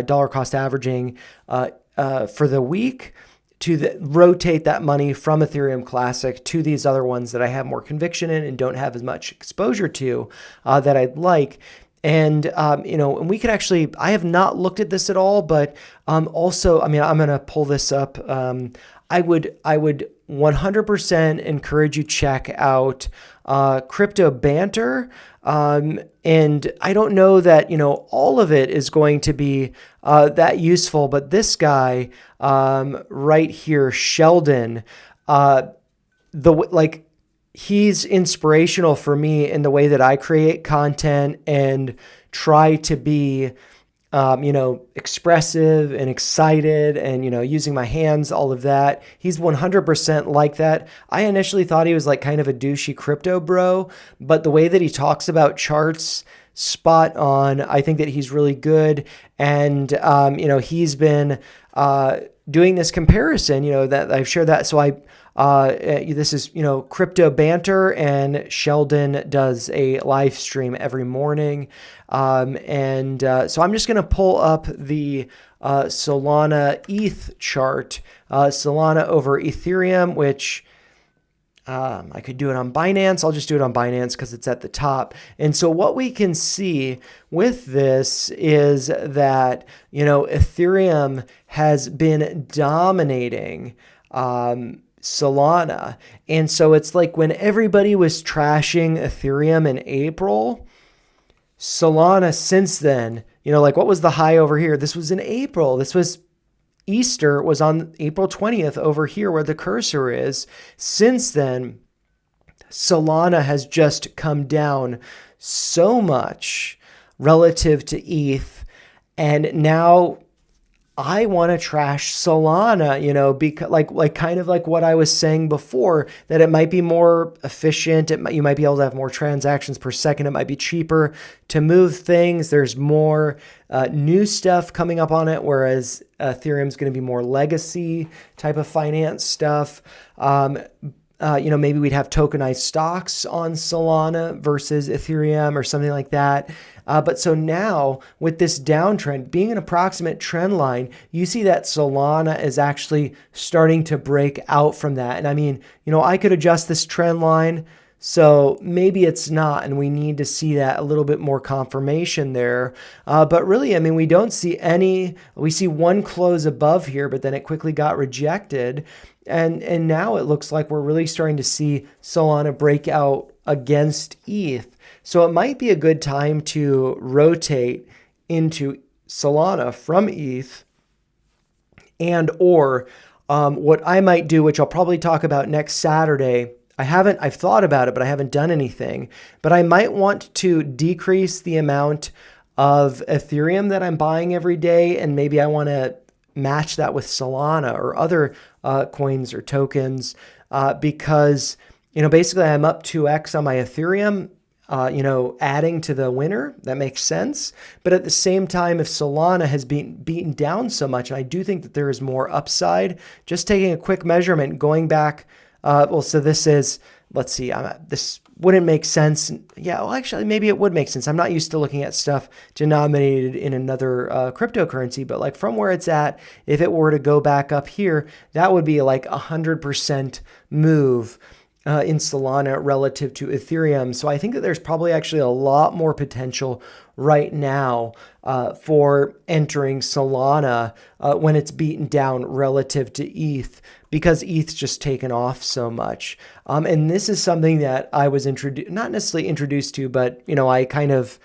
dollar cost averaging for the week to rotate that money from Ethereum Classic to these other ones that I have more conviction in and don't have as much exposure to that I'd like. And, and we could actually, I have not looked at this at all, but also, I'm going to pull this up. I would 100% encourage you check out Crypto Banter. And I don't know that, all of it is going to be that useful, but this guy right here, Sheldon, he's inspirational for me in the way that I create content and try to be, expressive and excited and, using my hands, all of that. He's 100% like that. I initially thought he was like kind of a douchey crypto bro, but the way that he talks about charts, spot on. I think that he's really good. And, he's been doing this comparison, that I've shared that. So this is, Crypto Banter, and Sheldon does a live stream every morning. So I'm just going to pull up the Solana ETH chart, Solana over Ethereum, which I could do it on Binance. I'll just do it on Binance because it's at the top. And so what we can see with this is that, Ethereum has been dominating Solana. And so it's like when everybody was trashing Ethereum in April, Solana since then, what was the high over here? This was in April. This was Easter was on April 20th over here where the cursor is. Since then, Solana has just come down so much relative to ETH. And now I want to trash Solana, because like kind of like what I was saying before, that it might be more efficient. You might be able to have more transactions per second. It might be cheaper to move things. There's more new stuff coming up on it, whereas Ethereum's going to be more legacy type of finance stuff. Maybe we'd have tokenized stocks on Solana versus Ethereum or something like that. But so now with this downtrend being an approximate trend line, you see that Solana is actually starting to break out from that. And I mean, I could adjust this trend line So maybe it's not, and we need to see that a little bit more confirmation there. But really, I mean, we don't see any. We see one close above here, but then it quickly got rejected. And now it looks like we're really starting to see Solana break out against ETH. So it might be a good time to rotate into Solana from ETH, and or what I might do, which I'll probably talk about next Saturday. I've thought about it, but I haven't done anything. But I might want to decrease the amount of Ethereum that I'm buying every day, and maybe I want to match that with Solana or other coins or tokens, because basically I'm up 2x on my Ethereum. Adding to the winner, that makes sense. But at the same time, if Solana has been beaten down so much, and I do think that there is more upside, just taking a quick measurement, going back, so this is, let's see, this wouldn't make sense. Yeah, well, actually, maybe it would make sense. I'm not used to looking at stuff denominated in another cryptocurrency, but like from where it's at, if it were to go back up here, that would be like 100% move in Solana relative to Ethereum. So I think that there's probably actually a lot more potential right now for entering Solana when it's beaten down relative to ETH, because ETH's just taken off so much. And this is something that I was not necessarily introduced to, but I kind of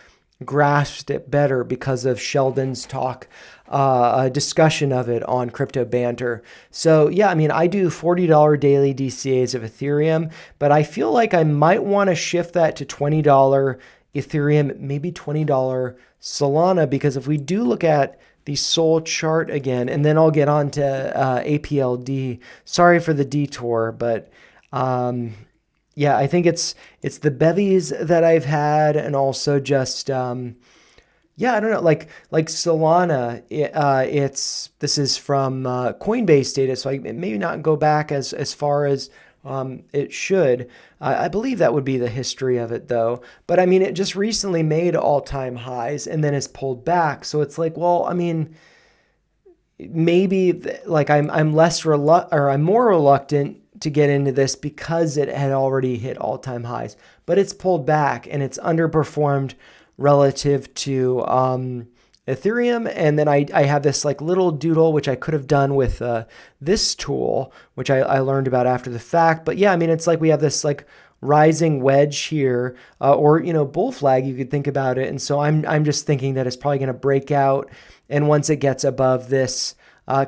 grasped it better because of Sheldon's talk, a discussion of it on Crypto Banter. So yeah, I mean, I do $40 daily DCAs of Ethereum, but I feel like I might want to shift that to $20 Ethereum, maybe $20 Solana, because if we do look at the Sol chart again, and then I'll get on to APLD. Sorry for the detour, but yeah, I think it's the bevies that I've had, and also just yeah, I don't know, like Solana. This is from Coinbase data, so I maybe not go back as far as it should. I believe that would be the history of it, though. But I mean, it just recently made all-time highs and then has pulled back. So it's like, well, I mean, maybe like I'm more reluctant to get into this because it had already hit all-time highs, but it's pulled back and it's underperformed relative to Ethereum. And then I have this like little doodle, which I could have done with this tool, which I learned about after the fact. But yeah, I mean, it's like we have this like rising wedge here, or bull flag, you could think about it. And so I'm just thinking that it's probably going to break out, and once it gets above this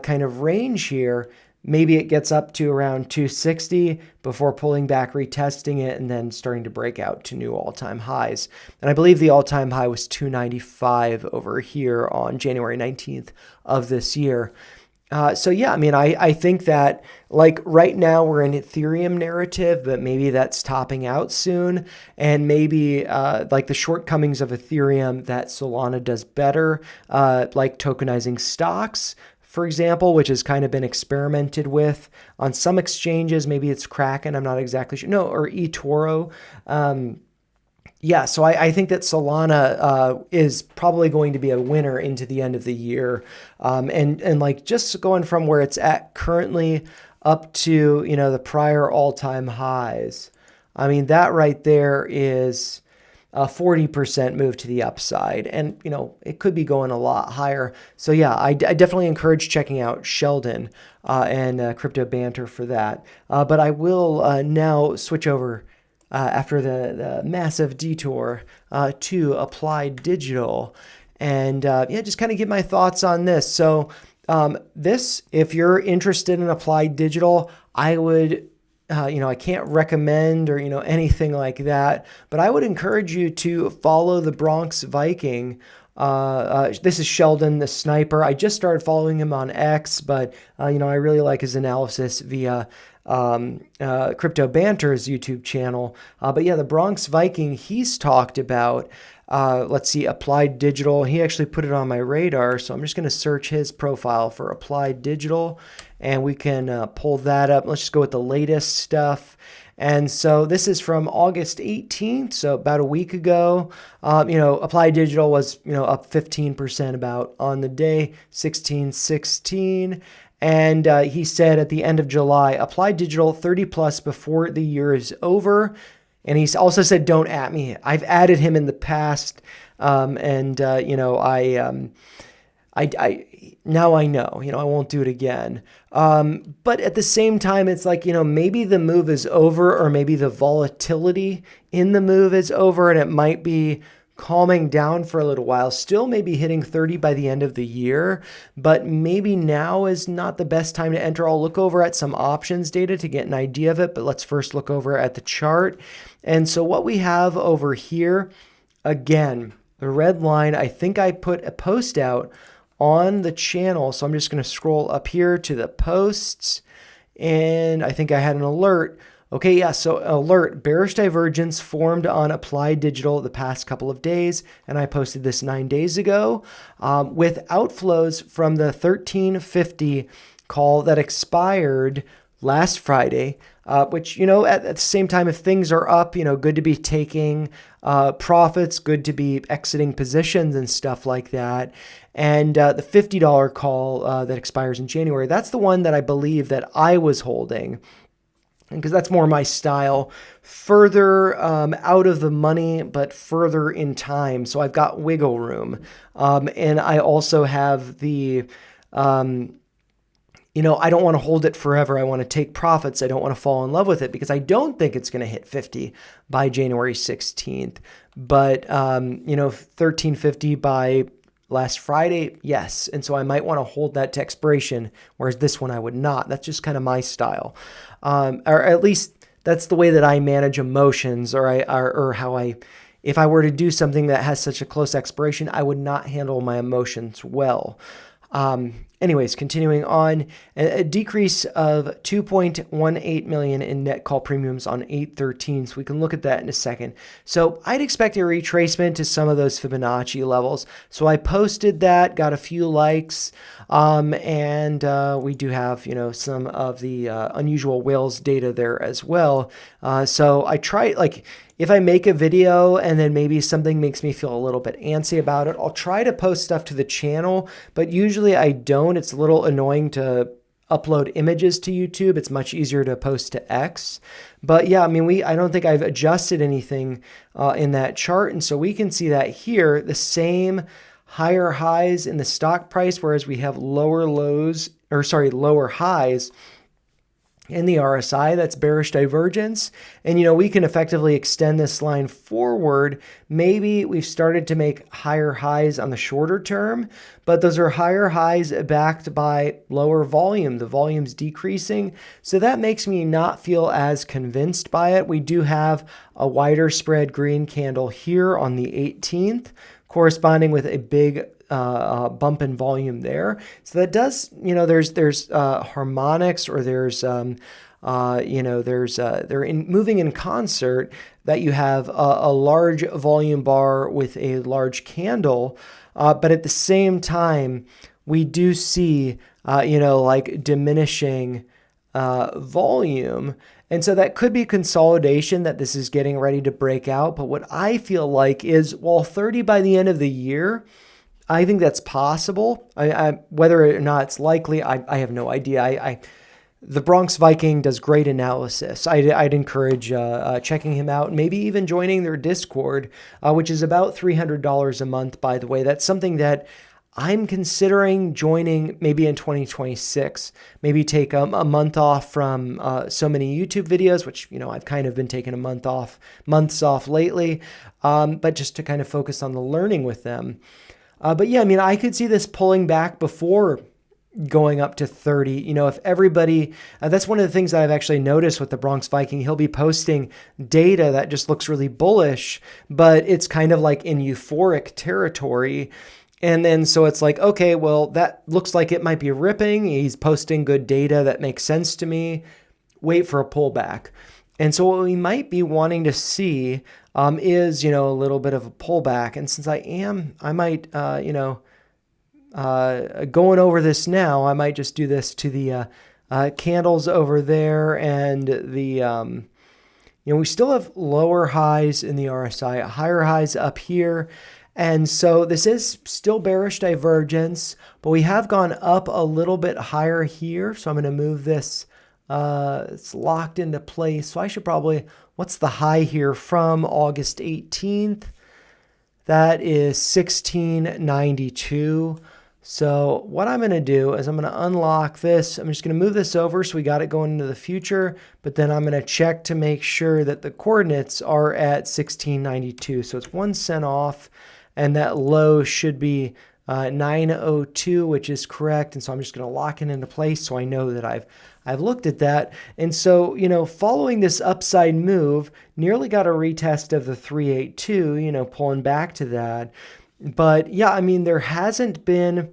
kind of range here, maybe it gets up to around 260 before pulling back, retesting it, and then starting to break out to new all-time highs. And I believe the all-time high was 295 over here on January 19th of this year. So yeah, I mean, I think that like right now we're in Ethereum narrative, but maybe that's topping out soon. And maybe like the shortcomings of Ethereum that Solana does better, like tokenizing stocks, for example, which has kind of been experimented with on some exchanges. Maybe it's Kraken, I'm not exactly sure. No, or eToro. Yeah, so I think that Solana is probably going to be a winner into the end of the year. And like just going from where it's at currently up to, the prior all-time highs. I mean, that right there is a 40% move to the upside, and it could be going a lot higher. So yeah, I definitely encourage checking out Sheldon and Crypto Banter for that. But I will now switch over after the massive detour to Applied Digital, and yeah, just kind of give my thoughts on this. So this, if you're interested in Applied Digital, I would. I can't recommend or, anything like that, but I would encourage you to follow the Bronx Viking. This is Sheldon, the sniper. I just started following him on X, but, I really like his analysis via Crypto Banter's YouTube channel. But yeah, the Bronx Viking, he's talked about, let's see, Applied Digital. He actually put it on my radar, so I'm just going to search his profile for Applied Digital, and we can pull that up. Let's just go with the latest stuff. And so this is from August 18th, so about a week ago. Applied Digital was, up 15% about on the day, 1616. And he said at the end of July, Applied Digital 30 plus before the year is over. And he also said, don't at me. I've added him in the past. I now I know, I won't do it again. But at the same time, it's like, maybe the move is over, or maybe the volatility in the move is over, and it might be calming down for a little while, still maybe hitting 30 by the end of the year, but maybe now is not the best time to enter. I'll look over at some options data to get an idea of it, but let's first look over at the chart. And so what we have over here, again, the red line, I think I put a post out on the channel. So I'm just going to scroll up here to the posts, and I think I had an alert. Okay, yeah, so alert, bearish divergence formed on Applied Digital the past couple of days, and I posted this 9 days ago, with outflows from the 1350 call that expired last Friday, which, at the same time, if things are up, good to be taking profits, good to be exiting positions and stuff like that. And the $50 call that expires in January, that's the one that I believe that I was holding, because that's more my style, further out of the money, but further in time. So I've got wiggle room. And I also have the, I don't want to hold it forever. I want to take profits. I don't want to fall in love with it, because I don't think it's going to hit 50 by January 16th. But, 1350 by last Friday, yes. And so I might want to hold that to expiration, whereas this one I would not. That's just kind of my style. Or at least that's the way that I manage emotions, or how if I were to do something that has such a close expiration, I would not handle my emotions well. Anyways, continuing on, a decrease of 2.18 million in net call premiums on 8/13. So we can look at that in a second. So I'd expect a retracement to some of those Fibonacci levels. So I posted that, got a few likes, and we do have, some of the unusual whales data there as well. So I try, if I make a video and then maybe something makes me feel a little bit antsy about it, I'll try to post stuff to the channel, but usually I don't. It's a little annoying to upload images to YouTube. It's much easier to post to X. But yeah, I don't think I've adjusted anything in that chart. And so we can see that here, the same higher highs in the stock price, whereas we have lower highs in the RSI. That's bearish divergence. And, we can effectively extend this line forward. Maybe we've started to make higher highs on the shorter term, but those are higher highs backed by lower volume. The volume's decreasing. So that makes me not feel as convinced by it. We do have a wider spread green candle here on the 18th, corresponding with a big bump in volume there. So that does, there's harmonics, or there's, they're moving in concert, that you have a large volume bar with a large candle. But at the same time, we do see, diminishing volume. And so that could be consolidation, that this is getting ready to break out. But what I feel like is, 30 by the end of the year, I think that's possible. Whether or not it's likely, I have no idea. The Bronx Viking does great analysis. I'd encourage checking him out, maybe even joining their Discord, which is about $300 a month, by the way. That's something that I'm considering joining maybe in 2026. Maybe take a month off from so many YouTube videos, which, I've kind of been taking months off lately, but just to kind of focus on the learning with them. But yeah, I could see this pulling back before going up to 30. If everybody, that's one of the things that I've actually noticed with the Bronx Viking. He'll be posting data that just looks really bullish, but it's kind of like in euphoric territory. And then so it's like, okay, well, that looks like it might be ripping. He's posting good data that makes sense to me. Wait for a pullback. And so what we might be wanting to see is, a little bit of a pullback. And since I might, going over this now, I might just do this to the candles over there, and the, we still have lower highs in the RSI, higher highs up here. And so this is still bearish divergence, but we have gone up a little bit higher here. So I'm going to move this It's locked into place. So I should probably, what's the high here from August 18th? That is 1692. So what I'm going to do is I'm going to unlock this. I'm just going to move this over so we got it going into the future. But then I'm going to check to make sure that the coordinates are at 1692. So it's 1 cent off. And that low should be 902, which is correct. And so I'm just going to lock it into place so I know that I've looked at that. And so, following this upside move, nearly got a retest of the 382, pulling back to that. But yeah, I mean, there hasn't been,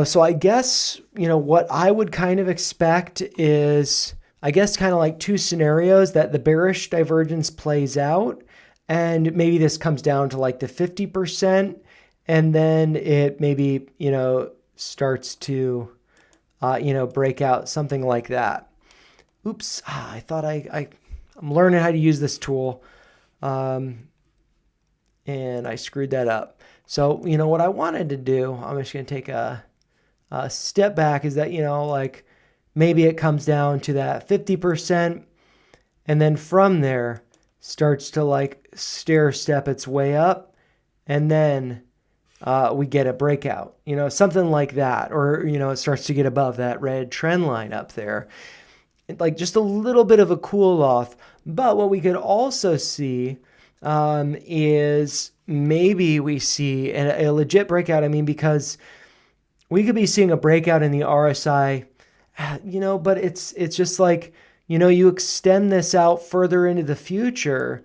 so I guess, what I would kind of expect is, I guess, kind of like two scenarios that the bearish divergence plays out. And maybe this comes down to like the 50%. And then it maybe, starts to, break out, something like that. Oops, I thought I'm learning how to use this tool. And I screwed that up. So, what I wanted to do, I'm just going to take a step back, is that, like maybe it comes down to that 50%. And then from there starts to like stair step its way up. And then we get a breakout, something like that. Or, it starts to get above that red trend line up there. Like just a little bit of a cool off. But what we could also see is maybe we see a legit breakout. I mean, because we could be seeing a breakout in the RSI, but it's just like, you extend this out further into the future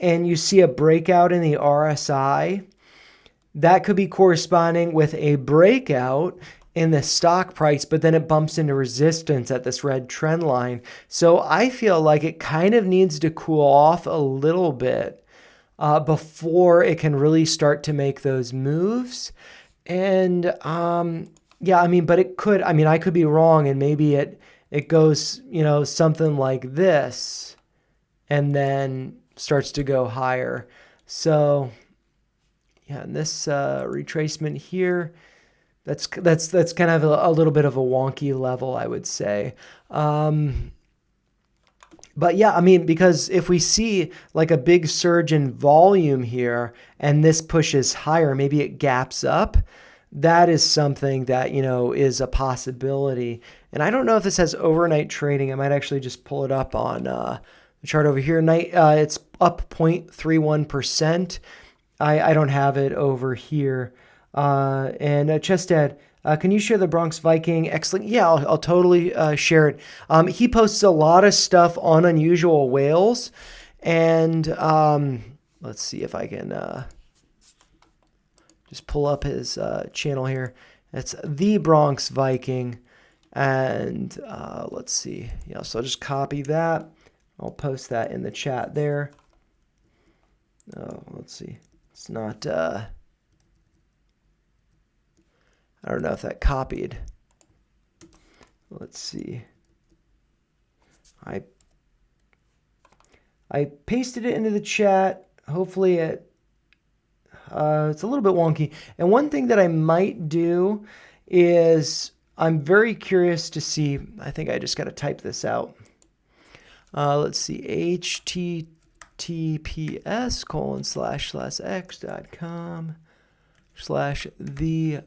and you see a breakout in the RSI. That could be corresponding with a breakout in the stock price, but then it bumps into resistance at this red trend line. So I feel like it kind of needs to cool off a little bit before it can really start to make those moves. And yeah, I mean, but it could, I could be wrong, and maybe it goes, something like this and then starts to go higher. So yeah, and this retracement here, that's kind of a little bit of a wonky level, I would say. But yeah, I mean, because if we see like a big surge in volume here and this pushes higher, maybe it gaps up. That is something that, is a possibility. And I don't know if this has overnight trading. I might actually just pull it up on the chart over here. It's up 0.31%. I don't have it over here. And Chestad, can you share the Bronx Viking X-Link? Yeah, I'll totally share it. He posts a lot of stuff on unusual whales. And let's see if I can just pull up his channel here. It's the Bronx Viking. And let's see. Yeah, so I'll just copy that. I'll post that in the chat there. Oh, let's see. It's not, I don't know if that copied. Let's see. I pasted it into the chat. Hopefully it's a little bit wonky. And one thing that I might do is I'm very curious to see, I think I just got to type this out. Let's see, https://x.com/the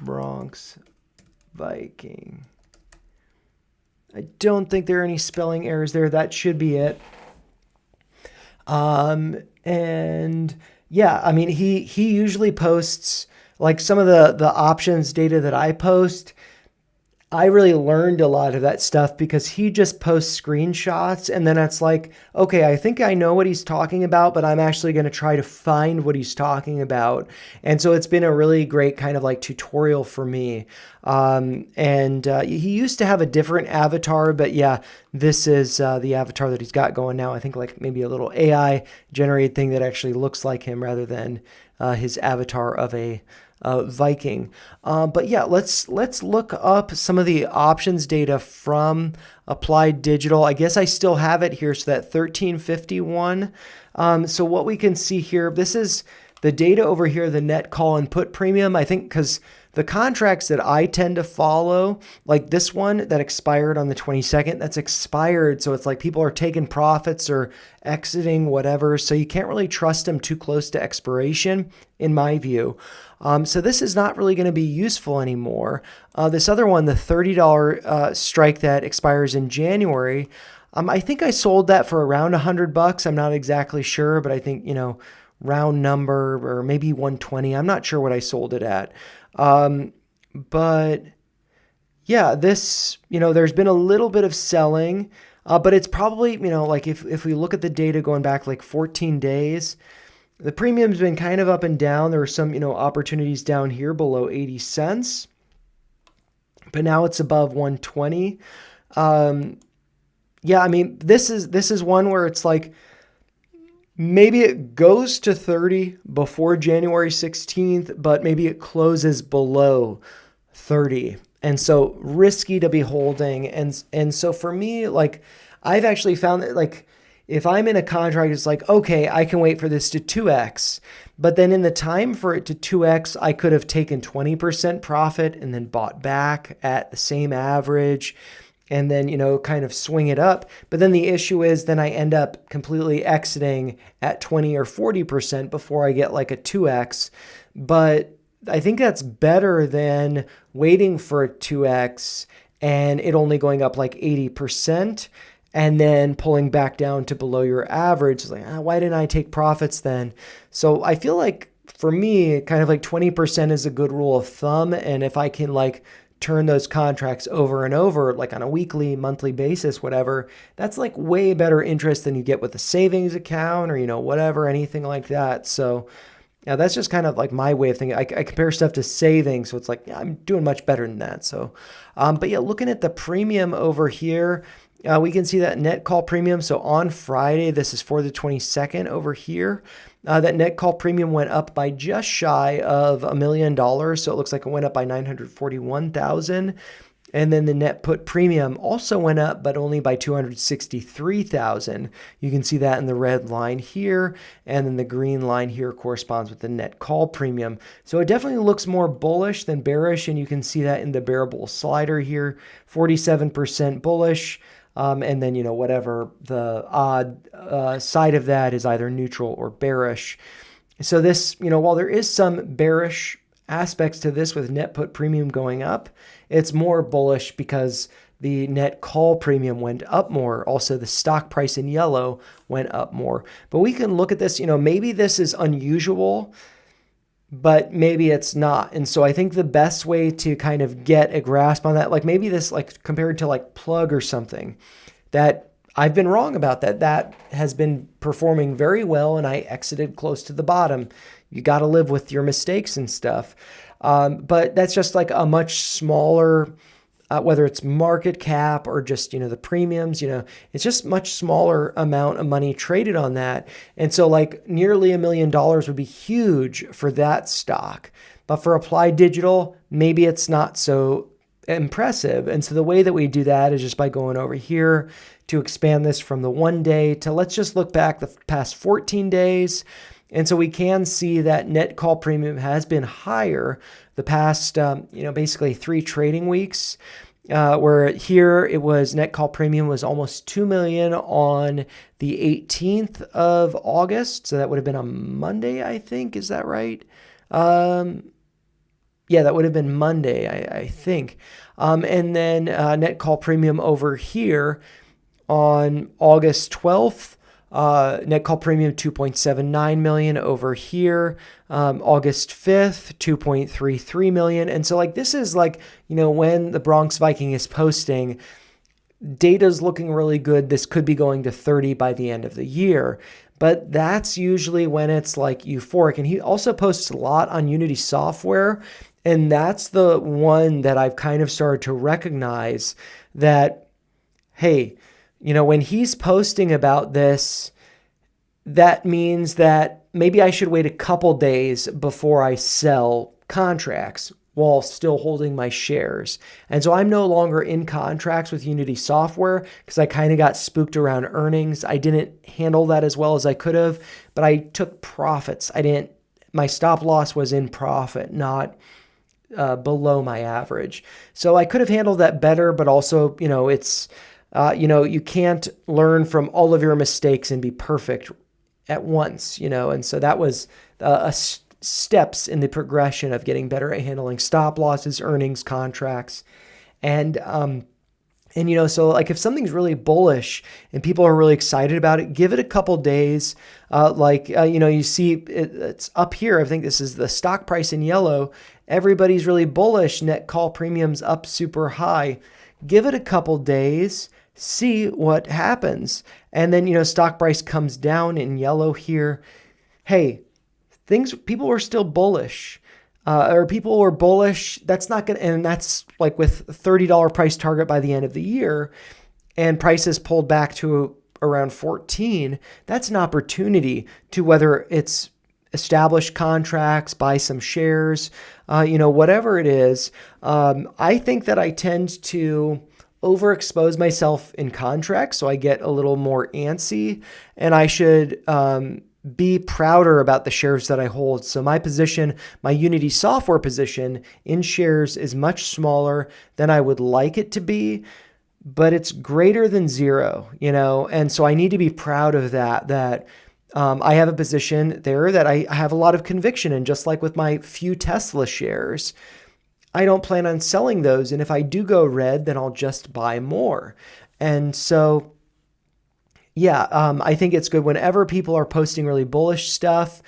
Bronx Viking. I don't think there are any spelling errors there. That should be it. And yeah, I mean, he usually posts like some of the options data that I post. I really learned a lot of that stuff because he just posts screenshots, and then it's like, okay, I think I know what he's talking about, but I'm actually going to try to find what he's talking about. And so it's been a really great kind of like tutorial for me. He used to have a different avatar, but yeah, this is the avatar that he's got going now. I think like maybe a little AI generated thing that actually looks like him rather than his avatar of a Viking. But yeah, let's look up some of the options data from Applied Digital. I guess I still have it here. So that 1351. So what we can see here, this is The data over here, the net call and put premium, I think because the contracts that I tend to follow, like this one that expired on the 22nd, that's expired. So it's like people are taking profits or exiting, whatever. So you can't really trust them too close to expiration, in my view. So this is not really going to be useful anymore. This other one, the $30 strike that expires in January, I think I sold that for around $100. I'm not exactly sure, but I think, round number or maybe 120. I'm not sure what I sold it at. But yeah, this, there's been a little bit of selling, but it's probably, like if we look at the data going back like 14 days, the premium's been kind of up and down. There were some, opportunities down here below 80 cents, but now it's above 120. Yeah, I mean, this is one where it's like, maybe it goes to 30 before January 16th, but maybe it closes below 30. And so risky to be holding. And so for me, like I've actually found that like if I'm in a contract, it's like, okay, I can wait for this to 2x. But then in the time for it to 2x, I could have taken 20% profit and then bought back at the same average. And then, kind of swing it up. But then the issue is then I end up completely exiting at 20 or 40% before I get like a 2x. But I think that's better than waiting for a 2x and it only going up like 80% and then pulling back down to below your average. It's like, why didn't I take profits then? So I feel like for me, kind of like 20% is a good rule of thumb. And if I can like turn those contracts over and over, like on a weekly, monthly basis, whatever, that's like way better interest than you get with a savings account or, whatever, anything like that. So yeah, that's just kind of like my way of thinking. I compare stuff to savings. So it's like, yeah, I'm doing much better than that. So, but yeah, looking at the premium over here, we can see that net call premium. So on Friday, this is for the 22nd over here. That net call premium went up by just shy of $1 million. So it looks like it went up by 941,000. And then the net put premium also went up, but only by 263,000. You can see that in the red line here. And then the green line here corresponds with the net call premium. So it definitely looks more bullish than bearish. And you can see that in the bear bull slider here, 47% bullish. And then, whatever the odd side of that is either neutral or bearish. So this, while there is some bearish aspects to this with net put premium going up, it's more bullish because the net call premium went up more. Also, the stock price in yellow went up more. But we can look at this, maybe this is unusual, but maybe it's not. And so I think the best way to kind of get a grasp on that, like maybe this, like compared to like plug or something, that I've been wrong about that has been performing very well and I exited close to the bottom. You got to live with your mistakes and stuff. But that's just like a much smaller, whether it's market cap or just, the premiums, it's just much smaller amount of money traded on that. And so like nearly $1 million would be huge for that stock. But for Applied Digital, maybe it's not so impressive. And so the way that we do that is just by going over here to expand this from the 1 day to let's just look back the past 14 days. And so we can see that net call premium has been higher the past, basically 3 trading weeks, where here it was net call premium was almost 2 million on the 18th of August. So that would have been on Monday, I think. Is that right? Yeah, that would have been Monday, I think. And then net call premium over here on August 12th. Net call premium 2.79 million over here. August 5th, 2.33 million. And so like this is like, when the Bronx Viking is posting, data's looking really good. This could be going to 30 by the end of the year. But that's usually when it's like euphoric. And he also posts a lot on Unity Software. And that's the one that I've kind of started to recognize that, hey, when he's posting about this, that means that maybe I should wait a couple days before I sell contracts while still holding my shares. And so I'm no longer in contracts with Unity Software because I kind of got spooked around earnings. I didn't handle that as well as I could have, but I took profits. I didn't my stop loss was in profit, not below my average. So I could have handled that better, but also, you can't learn from all of your mistakes and be perfect at once, and so that was steps in the progression of getting better at handling stop losses, earnings, contracts, and so like if something's really bullish and people are really excited about it, give it a couple days. You see it's up here. I think this is the stock price in yellow. Everybody's really bullish. Net call premiums up super high. Give it a couple days. See what happens. And then, stock price comes down in yellow here. Hey, people were still bullish. Or people were bullish. That's not going to, and that's like with $30 price target by the end of the year and prices pulled back to around 14. That's an opportunity to, whether it's establish contracts, buy some shares, whatever it is. I think that I tend to overexpose myself in contracts, so I get a little more antsy, and I should be prouder about the shares that I hold. So my position, my Unity software position in shares is much smaller than I would like it to be, but it's greater than zero, and so I need to be proud of that I have a position there that I have a lot of conviction in, just like with my few Tesla shares. I don't plan on selling those. And if I do go red, then I'll just buy more. And so, I think it's good whenever people are posting really bullish stuff.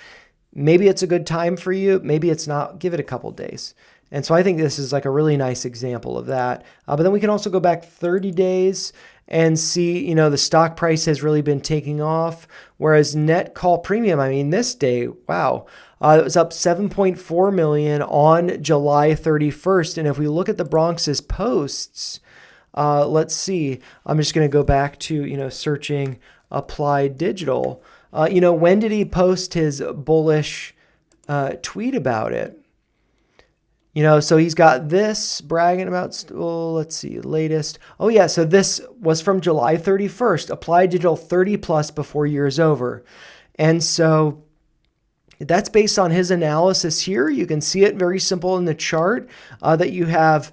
Maybe it's a good time for you. Maybe it's not. Give it a couple days. And so I think this is like a really nice example of that. But then we can also go back 30 days and see, the stock price has really been taking off. Whereas net call premium, this day, wow. It was up 7.4 million on July 31st. And if we look at the Bronx's posts, let's see. I'm just going to go back to, searching Applied Digital. When did he post his bullish tweet about it? So he's got this bragging about, let's see, latest. Oh yeah, so this was from July 31st, Applied Digital 30 plus before year's over. And so that's based on his analysis here. You can see it very simple in the chart that you have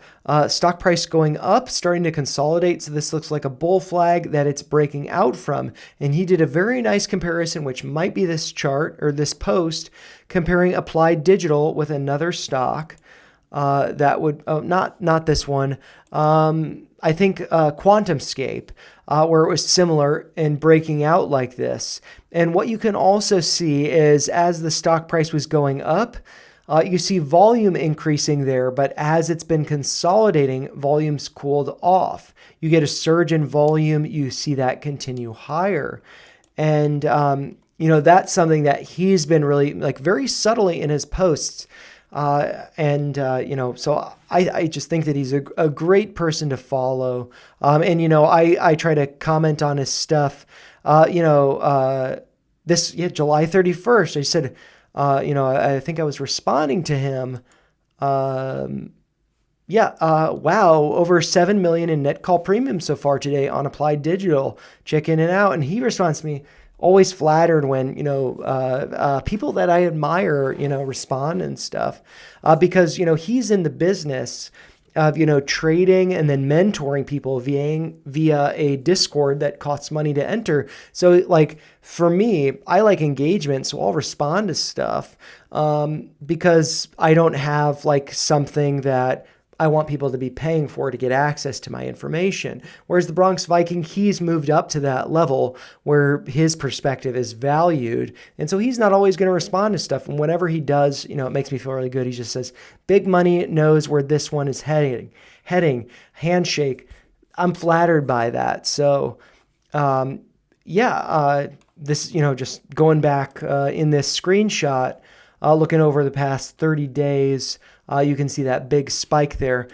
stock price going up, starting to consolidate. So this looks like a bull flag that it's breaking out from. And he did a very nice comparison, which might be this chart or this post, comparing Applied Digital with another stock. That would, not this one. I think QuantumScape, where it was similar in breaking out like this. And what you can also see is as the stock price was going up, you see volume increasing there, but as it's been consolidating, volume's cooled off. You get a surge in volume, you see that continue higher. And, that's something that he's been really very subtly in his posts. So I just think that he's a great person to follow. I try to comment on his stuff. July 31st, I said, I think I was responding to him. Wow, over 7 million in net call premium so far today on Applied Digital. Check in and out. And he responds to me, always flattered when, people that I admire, respond and stuff, because, he's in the business of, trading and then mentoring people via a Discord that costs money to enter. So for me, I like engagement. So I'll respond to stuff, because I don't have something that I want people to be paying for to get access to my information. Whereas the Bronx Viking, he's moved up to that level where his perspective is valued. And so he's not always going to respond to stuff. And whenever he does, it makes me feel really good. He just says, big money knows where this one is heading, handshake. I'm flattered by that. So, this, just going back in this screenshot, looking over the past 30 days, you can see that big spike there.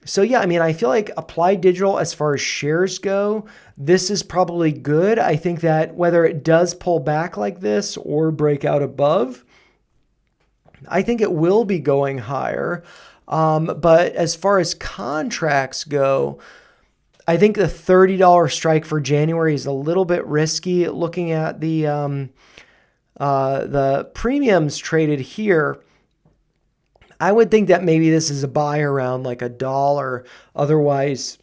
So I feel like Applied Digital, as far as shares go, this is probably good. I think that whether it does pull back like this or break out above, I think it will be going higher. But as far as contracts go, I think the $30 strike for January is a little bit risky. Looking at the The premiums traded here, I would think that maybe this is a buy around like $1. Otherwise,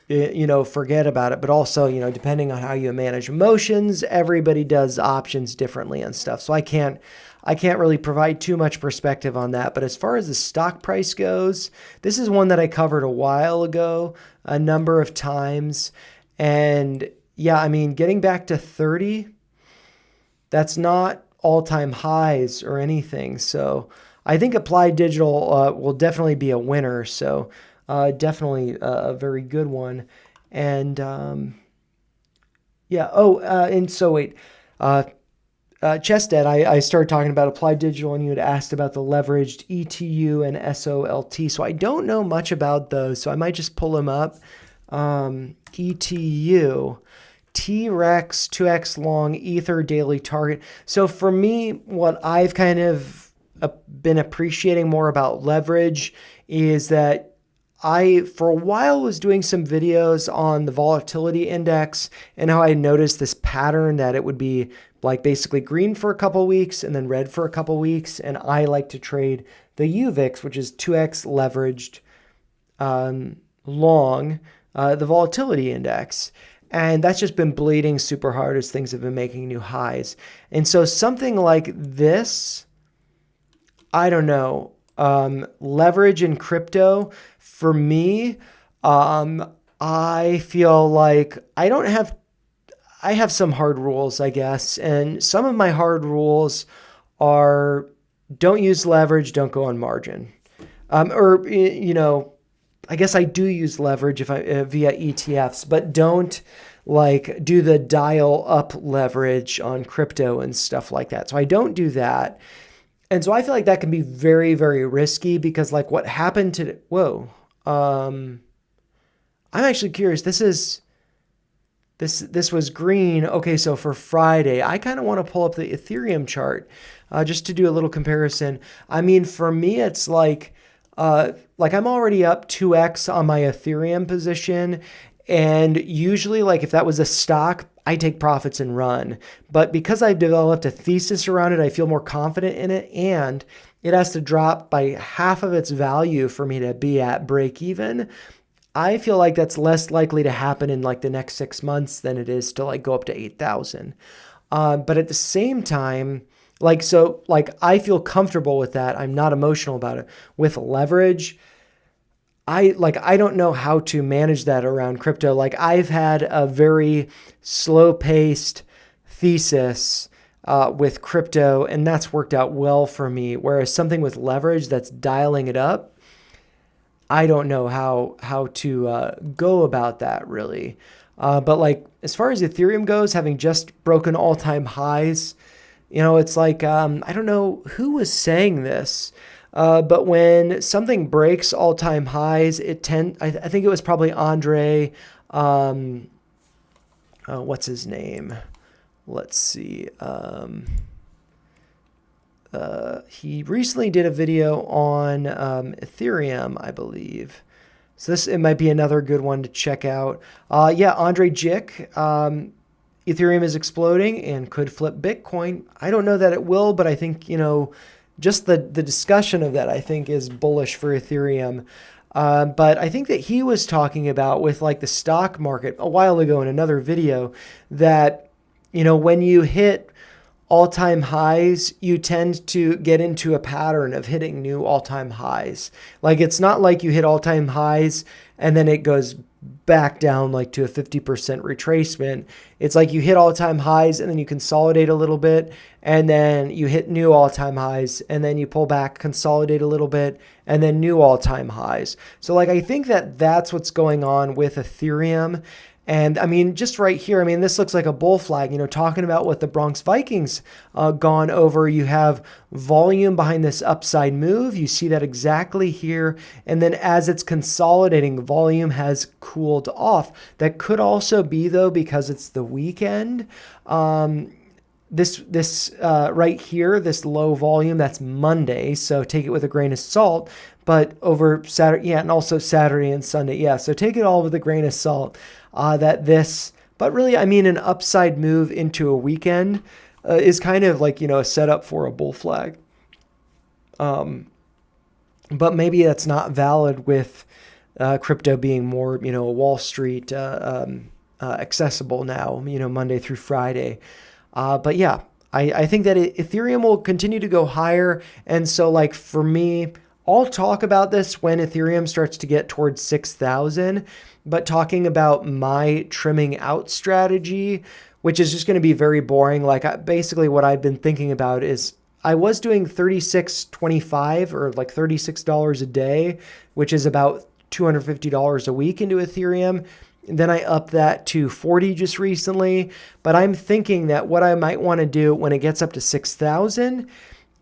forget about it. But also, depending on how you manage emotions, everybody does options differently and stuff. So I can't really provide too much perspective on that. But as far as the stock price goes, this is one that I covered a while ago, a number of times. And yeah, I mean, getting back to 30, that's not all-time highs or anything. So I think Applied Digital will definitely be a winner. So definitely a very good one. And yeah. Oh, and so wait. Chested, I started talking about Applied Digital, and you had asked about the leveraged ETU and SOLT. So I don't know much about those, so I might just pull them up. ETU, T-Rex, 2x long, Ether daily target. So for me, what I've kind of been appreciating more about leverage is that I, for a while, was doing some videos on the volatility index and how I noticed this pattern that it would be like basically green for a couple weeks and then red for a couple weeks. And I like to trade the UVIX, which is 2x leveraged long the volatility index. And that's just been bleeding super hard as things have been making new highs. And so something like this, I don't know, leverage in crypto, for me, I feel like I have some hard rules, I guess. And some of my hard rules are don't use leverage, don't go on margin. I guess I do use leverage if I via ETFs, but don't like do the dial up leverage on crypto and stuff like that. So I don't do that. And so I feel like that can be very, very risky because like what happened to, I'm actually curious. This was green. Okay, so for Friday, I kind of want to pull up the Ethereum chart just to do a little comparison. I mean, for me, it's like I'm already up 2x on my Ethereum position. And usually, like if that was a stock, I take profits and run. But because I've developed a thesis around it, I feel more confident in it. And it has to drop by half of its value for me to be at break even. I feel like that's less likely to happen in like the next 6 months than it is to like go up to 8,000. But at the same time, I feel comfortable with that. I'm not emotional about it. With leverage, I don't know how to manage that around crypto. Like I've had a very slow-paced thesis with crypto, and that's worked out well for me. Whereas something with leverage that's dialing it up, I don't know how to go about that really. But like as far as Ethereum goes, having just broken all-time highs, it's like I don't know who was saying this. But when something breaks all-time highs, I think it was probably Andre, what's his name? Let's see. He recently did a video on Ethereum, I believe. So it might be another good one to check out. Andre Jick. Ethereum is exploding and could flip Bitcoin. I don't know that it will, but I think, just the discussion of that, I think, is bullish for Ethereum. But I think that he was talking about with like the stock market a while ago in another video that, when you hit all-time highs, you tend to get into a pattern of hitting new all-time highs. Like it's not like you hit all-time highs and then it goes back down like to a 50% retracement. It's like you hit all-time highs and then you consolidate a little bit and then you hit new all-time highs and then you pull back, consolidate a little bit, and then new all-time highs. So like I think that that's what's going on with Ethereum. And I mean, just right here, I mean, this looks like a bull flag, talking about what the Bronx Vikings gone over. You have volume behind this upside move. You see that exactly here. And then as it's consolidating, volume has cooled off. That could also be, though, because it's the weekend. This right here, this low volume, that's Monday. So take it with a grain of salt. But over Saturday, and also Saturday and Sunday. So take it all with a grain of salt. But really, I mean, an upside move into a weekend. is kind of like, a setup for a bull flag. But maybe that's not valid with crypto being more, Wall Street accessible now, Monday through Friday. But yeah, I think that Ethereum will continue to go higher. And so like for me, I'll talk about this when Ethereum starts to get towards 6,000, but talking about my trimming out strategy, which is just going to be very boring. Like basically what I've been thinking about is I was doing $36.25 or like $36 a day, which is about $250 a week into Ethereum. Then I upped that to 40 just recently. But I'm thinking that what I might want to do when it gets up to 6,000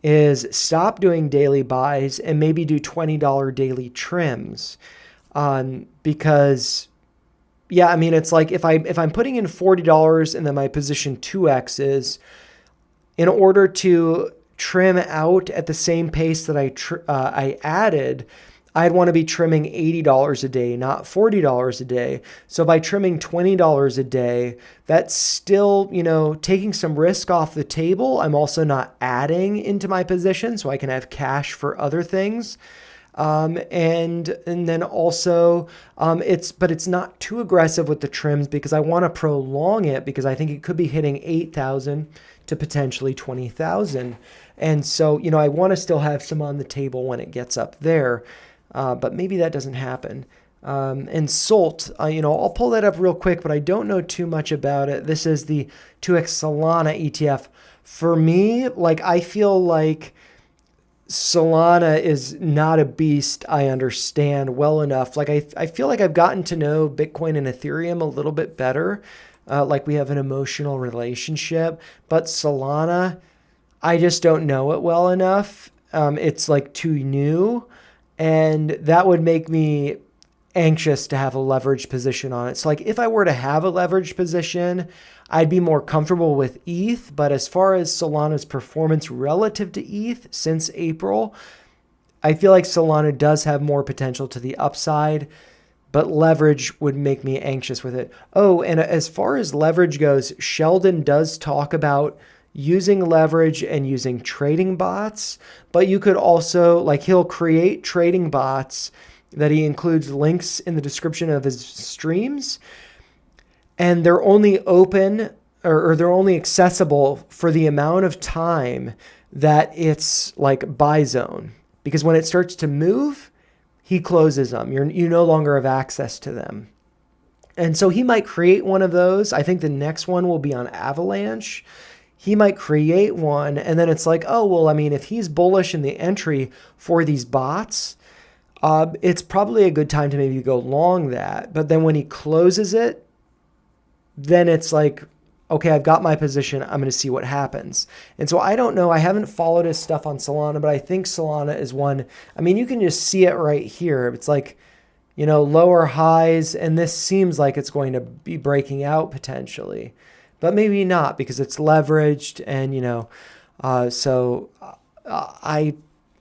is stop doing daily buys and maybe do $20 daily trims. Because yeah, I mean, it's like if I'm putting in $40 and then my position 2X's, in order to trim out at the same pace that I added, I'd want to be trimming $80 a day, not $40 a day. So by trimming $20 a day, that's still, taking some risk off the table. I'm also not adding into my position, so I can have cash for other things. And then also, it's not too aggressive with the trims because I want to prolong it because I think it could be hitting 8,000 to potentially 20,000. And so, I want to still have some on the table when it gets up there. But maybe that doesn't happen. And SOLT, I'll pull that up real quick, but I don't know too much about it. This is the 2X Solana ETF. For me, like, I feel like Solana is not a beast I understand well enough. Like, I feel like I've gotten to know Bitcoin and Ethereum a little bit better. Like we have an emotional relationship, but Solana, I just don't know it well enough. It's like too new. And that would make me anxious to have a leveraged position on it. So like if I were to have a leveraged position, I'd be more comfortable with ETH. But as far as Solana's performance relative to ETH since April, I feel like Solana does have more potential to the upside, but leverage would make me anxious with it. Oh, and as far as leverage goes, Sheldon does talk about using leverage and using trading bots, but you could also, like, he'll create trading bots that he includes links in the description of his streams, and they're only open or they're only accessible for the amount of time that it's like buy zone, because when it starts to move, he closes them. You no longer have access to them. And so he might create one of those. I think the next one will be on Avalanche. He might create one, and then it's like, oh, well, I mean, if he's bullish in the entry for these bots, it's probably a good time to maybe go long that. But then when he closes it, then it's like, okay, I've got my position. I'm going to see what happens. And so I don't know. I haven't followed his stuff on Solana, but I think Solana is one. I mean, you can just see it right here. It's like, lower highs, and this seems like it's going to be breaking out potentially. But maybe not because it's leveraged, and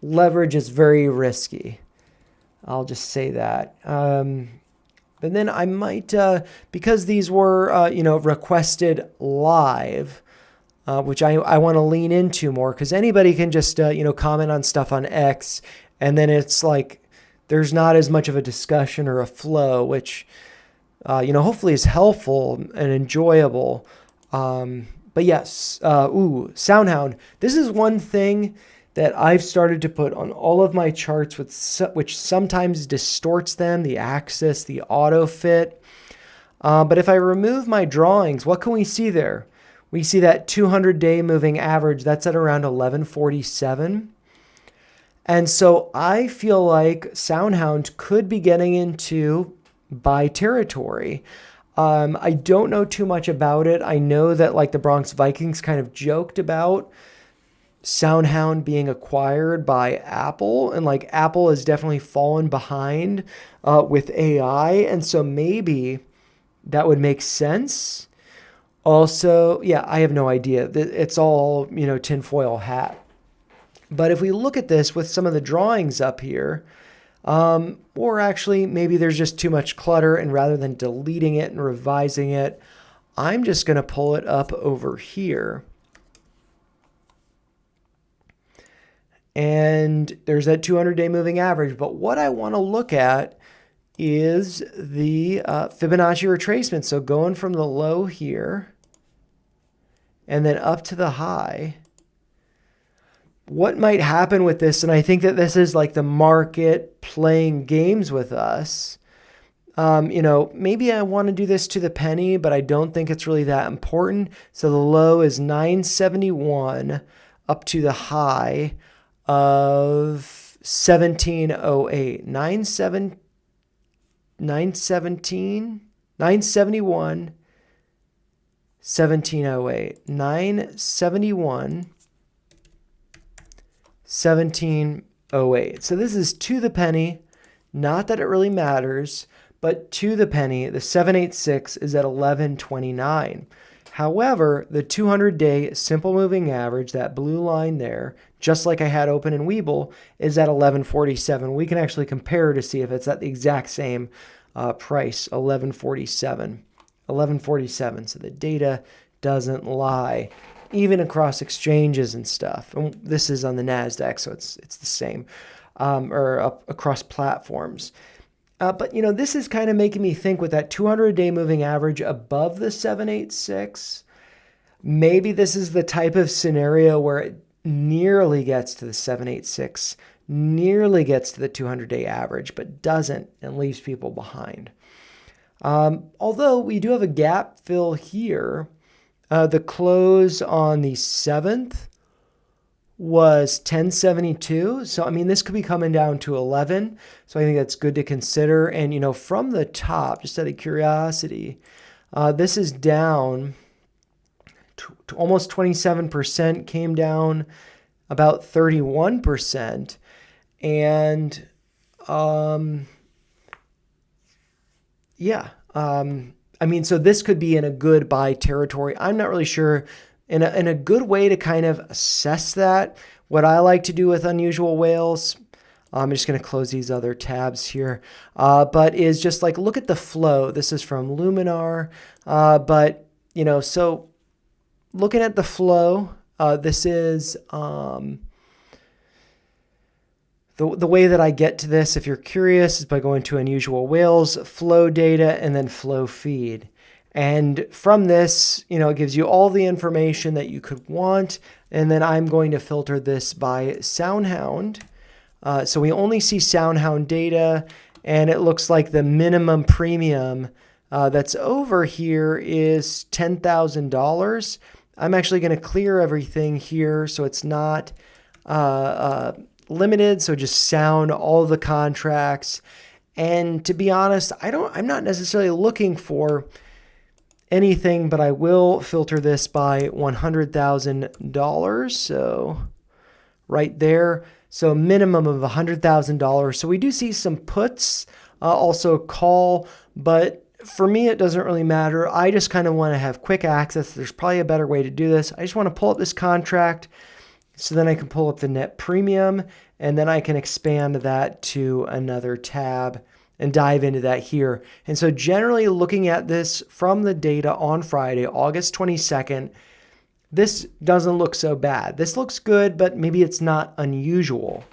leverage is very risky. I'll just say that. But then I might, because these were requested live, which I want to lean into more, because anybody can just comment on stuff on X, and then it's like there's not as much of a discussion or a flow, which hopefully is helpful and enjoyable. But yes, SoundHound. This is one thing that I've started to put on all of my charts, which sometimes distorts them, the axis, the auto fit. But if I remove my drawings, what can we see there? We see that 200-day moving average. That's at around 1147. And so I feel like SoundHound could be getting into buy territory. I don't know too much about it. I know that like the Bronx Vikings kind of joked about SoundHound being acquired by Apple, and like Apple has definitely fallen behind with AI, and so maybe that would make sense. Also, yeah, I have no idea. It's all, tinfoil hat. But if we look at this with some of the drawings up here, or actually maybe there's just too much clutter, and rather than deleting it and revising it, I'm just going to pull it up over here. And there's that 200-day moving average. But what I want to look at is the Fibonacci retracement. So going from the low here and then up to the high. What might happen with this, and I think that this is like the market playing games with us. Maybe I want to do this to the penny, but I don't think it's really that important. So the low is 971 up to the high of 1708. 971, 1708. 971, 1708. So this is to the penny. Not that it really matters, but to the penny, the 786 is at 1129. However, the 200-day simple moving average, that blue line there, just like I had open in Webull, is at 1147. We can actually compare to see if it's at the exact same price, 1147. 1147. So the data doesn't lie, even across exchanges and stuff. And this is on the NASDAQ, so it's the same, or across platforms. But, this is kind of making me think with that 200-day moving average above the 786, maybe this is the type of scenario where it nearly gets to the 786, nearly gets to the 200-day average, but doesn't and leaves people behind. Although we do have a gap fill here. The close on the 7th was 1072. So, this could be coming down to 11. So I think that's good to consider. And, from the top, just out of curiosity, this is down to almost 27%, came down about 31%. And, so this could be in a good buy territory. I'm not really sure. In a good way to kind of assess that, what I like to do with unusual whales, I'm just going to close these other tabs here, but is just like look at the flow. This is from Luminar, so looking at the flow, this is the way that I get to this, if you're curious, is by going to unusual whales, flow data, and then flow feed. And from this, it gives you all the information that you could want. And then I'm going to filter this by SoundHound. So we only see SoundHound data, and it looks like the minimum premium that's over here is $10,000. I'm actually going to clear everything here so it's not limited. So just sound all the contracts. And to be honest, I'm not necessarily looking for anything, but I will filter this by $100,000. So right there. So minimum of $100,000. So we do see some puts, also call, but for me, it doesn't really matter. I just kind of want to have quick access. There's probably a better way to do this. I just want to pull up this contract so then I can pull up the net premium, and then I can expand that to another tab and dive into that here. And so generally looking at this from the data on Friday, August 22nd, this doesn't look so bad. This looks good, but maybe it's not unusual.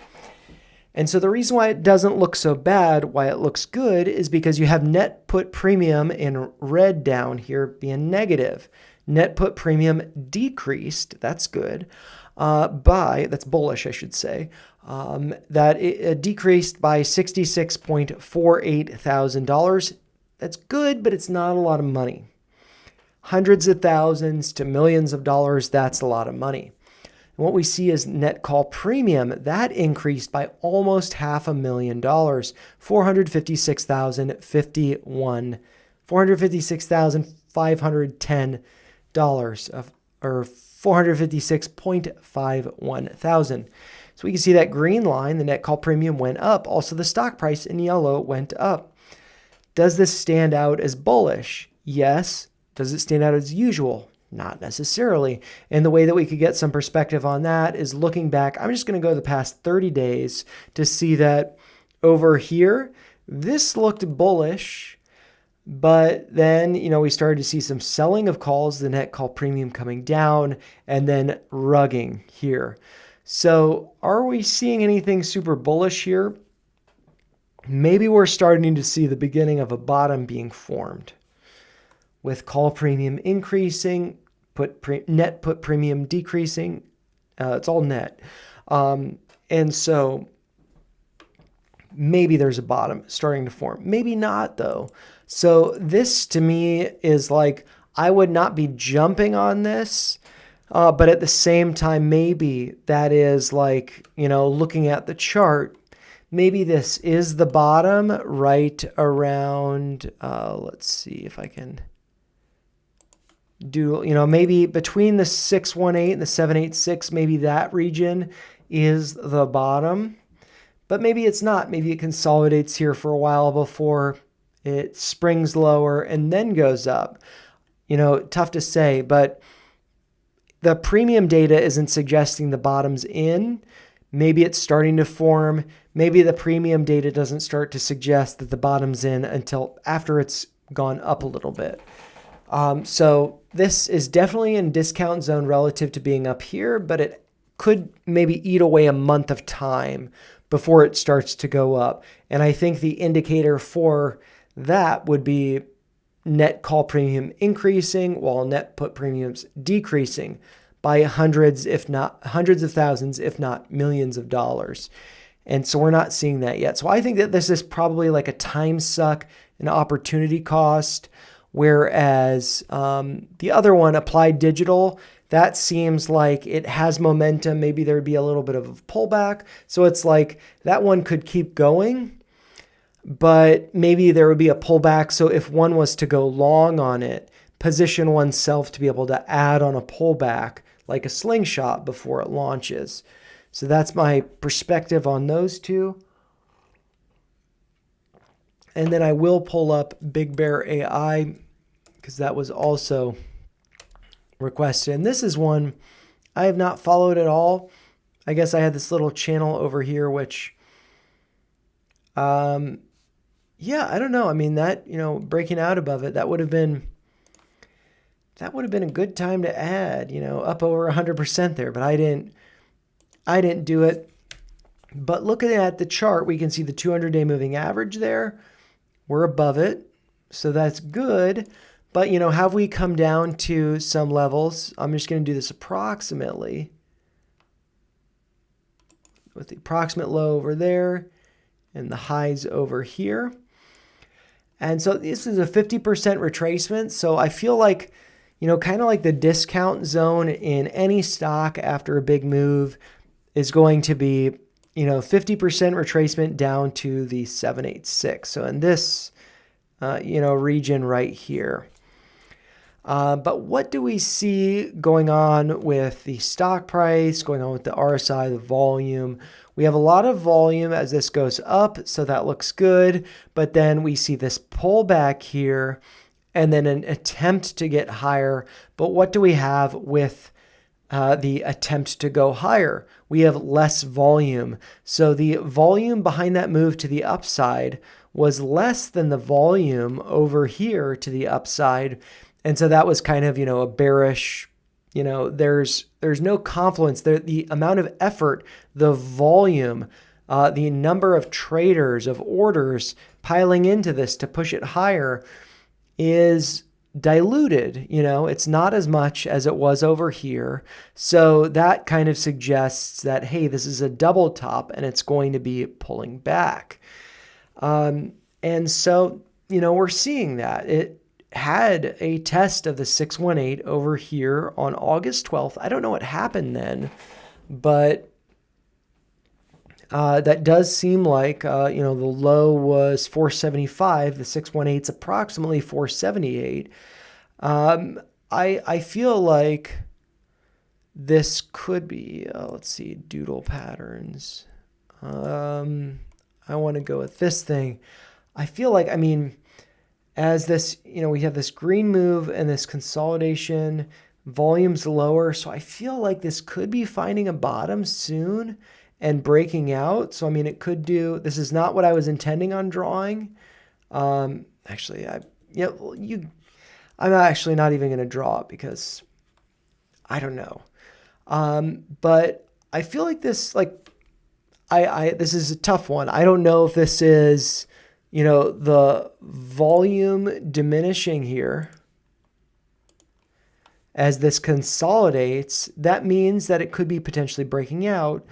And so the reason why it doesn't look so bad, why it looks good, is because you have net put premium in red down here being negative. Net put premium decreased, that's good, that's bullish, I should say. That it decreased by $66.48 thousand. That's good, but it's not a lot of money. Hundreds of thousands to millions of dollars, that's a lot of money. And what we see is net call premium, that increased by almost $500,000, $456,510 or $456.51 thousand. So we can see that green line, the net call premium went up. Also, the stock price in yellow went up. Does this stand out as bullish? Yes. Does it stand out as usual? Not necessarily. And the way that we could get some perspective on that is looking back. I'm just going to go the past 30 days to see that over here, this looked bullish. But then, we started to see some selling of calls, the net call premium coming down, and then rugging here. So are we seeing anything super bullish here? Maybe we're starting to see the beginning of a bottom being formed with call premium increasing, net put premium decreasing. It's all net. And so maybe there's a bottom starting to form. Maybe not, though. So this to me is like, I would not be jumping on this. But at the same time, maybe that is like, looking at the chart, maybe this is the bottom right around, let's see if I can do, maybe between the 618 and the 786, maybe that region is the bottom. But maybe it's not. Maybe it consolidates here for a while before it springs lower and then goes up. Tough to say, but the premium data isn't suggesting the bottom's in. Maybe it's starting to form. Maybe the premium data doesn't start to suggest that the bottom's in until after it's gone up a little bit. So this is definitely in discount zone relative to being up here, but it could maybe eat away a month of time before it starts to go up. And I think the indicator for that would be net call premium increasing while net put premiums decreasing by hundreds of thousands, if not millions of dollars. And so we're not seeing that yet. So I think that this is probably like a time suck, an opportunity cost, whereas the other one, Applied Digital, that seems like it has momentum. Maybe there'd be a little bit of a pullback. So it's like that one could keep going, but maybe there would be a pullback. So if one was to go long on it, position oneself to be able to add on a pullback like a slingshot before it launches. So that's my perspective on those two. And then I will pull up Big Bear AI because that was also requested. And this is one I have not followed at all. I guess I had this little channel over here, which, yeah, I don't know. I mean, that, breaking out above it, that would have been a good time to add, up over 100% there, but I didn't do it. But looking at the chart, we can see the 200-day moving average there. We're above it, so that's good. But, have we come down to some levels? I'm just going to do this approximately with the approximate low over there and the highs over here. And so this is a 50% retracement. So I feel like, kind of like the discount zone in any stock after a big move is going to be, 50% retracement down to the 786. So in this, region right here. But what do we see going on with the stock price, going on with the RSI, the volume? We have a lot of volume as this goes up, so that looks good. But then we see this pullback here and then an attempt to get higher. But what do we have with the attempt to go higher? We have less volume. So the volume behind that move to the upside was less than the volume over here to the upside. And so that was kind of, a bearish, there's no confluence there. The amount of effort, the volume, the number of traders, of orders piling into this to push it higher is diluted. It's not as much as it was over here. So that kind of suggests that, hey, this is a double top and it's going to be pulling back. And so, we're seeing that. It had a test of the 618 over here on August 12th. I don't know what happened then, but that does seem like, the low was 475. The 618's approximately 478. I feel like this could be, let's see, doodle patterns. I want to go with this thing. I feel like, as this, we have this green move and this consolidation, volume's lower. So I feel like this could be finding a bottom soon and breaking out. So, it could do, this is not what I was intending on drawing. Actually, I'm actually not even going to draw it because I don't know. But I feel like this, like, this is a tough one. I don't know if this is, the volume diminishing here as this consolidates. That means that it could be potentially breaking out,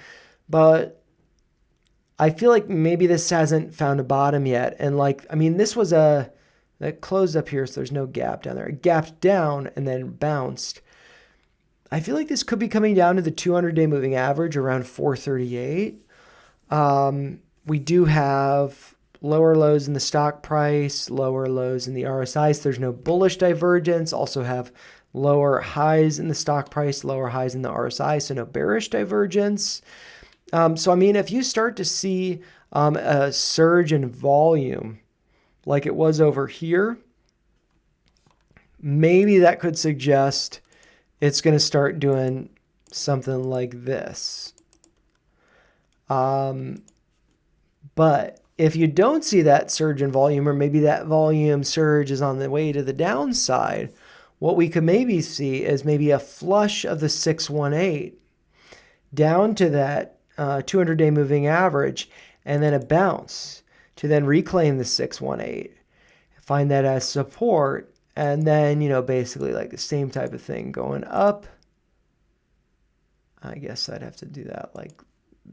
but I feel like maybe this hasn't found a bottom yet. And this was that closed up here, so there's no gap down there. It gapped down and then bounced. I feel like this could be coming down to the 200-day moving average around 438. We do have lower lows in the stock price, lower lows in the RSI, so there's no bullish divergence. Also have lower highs in the stock price, lower highs in the RSI, so no bearish divergence. If you start to see a surge in volume like it was over here, maybe that could suggest it's going to start doing something like this. But if you don't see that surge in volume, or maybe that volume surge is on the way to the downside, what we could maybe see is maybe a flush of the 618 down to that 200-day moving average, and then a bounce to then reclaim the 618, find that as support, and then, basically like the same type of thing going up. I guess I'd have to do that like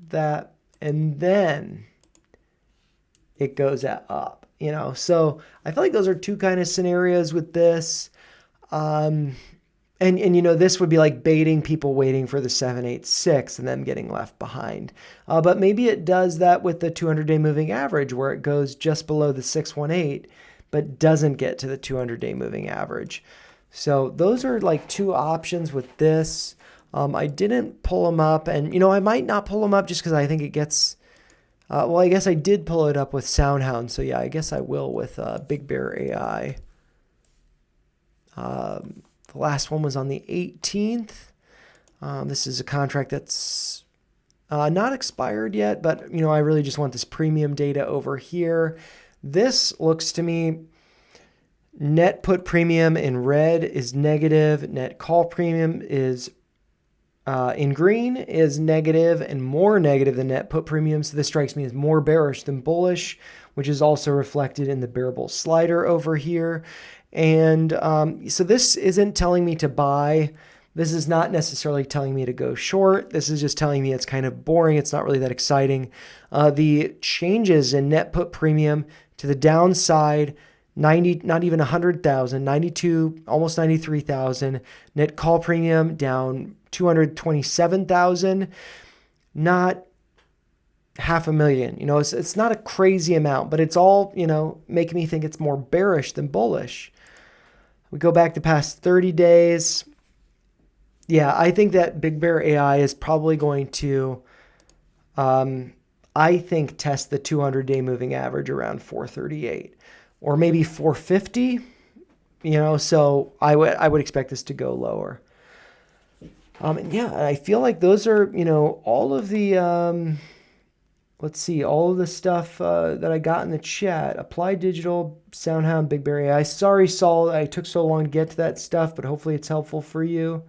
that, and then it goes up, So I feel like those are two kind of scenarios with this. And this would be like baiting people waiting for the 786 and them getting left behind. But maybe it does that with the 200-day moving average, where it goes just below the 618, but doesn't get to the 200-day moving average. So those are like two options with this. I didn't pull them up, and I might not pull them up just because I think it gets. I guess I did pull it up with SoundHound, so yeah, I guess I will with Big Bear AI. The last one was on the 18th. This is a contract that's not expired yet, but I really just want this premium data over here. This looks to me, net put premium in red is negative, net call premium is in green is negative, and more negative than net put premium. So this strikes me as more bearish than bullish, which is also reflected in the bearable slider over here. And so this isn't telling me to buy. This is not necessarily telling me to go short. This is just telling me it's kind of boring. It's not really that exciting. The changes in net put premium to the downside, 90, not even 100,000, 92, almost 93,000. Net call premium down 227,000, not 500,000. It's not a crazy amount, but it's all, making me think it's more bearish than bullish. We go back to past 30 days. Yeah, I think that Big Bear AI is probably going to, I think, test the 200-day moving average around 438 or maybe 450. So I would expect this to go lower. I feel like those are, all of the, let's see, all of the stuff that I got in the chat. Applied Digital, SoundHound, Big Bear AI. Sorry, Saul, I took so long to get to that stuff, but hopefully it's helpful for you.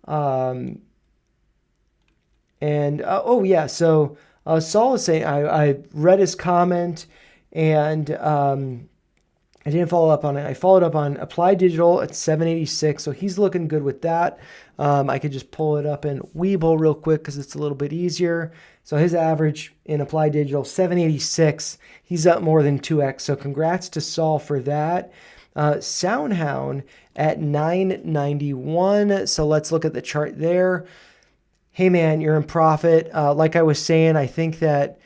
So Saul is saying, I read his comment, and I didn't follow up on it. I followed up on Applied Digital at 786, so he's looking good with that. I could just pull it up in Webull real quick because it's a little bit easier. So his average in Applied Digital, 786. He's up more than 2x, so congrats to Saul for that. SoundHound at 991. So let's look at the chart there. Hey, man, you're in profit. Like I was saying, I think that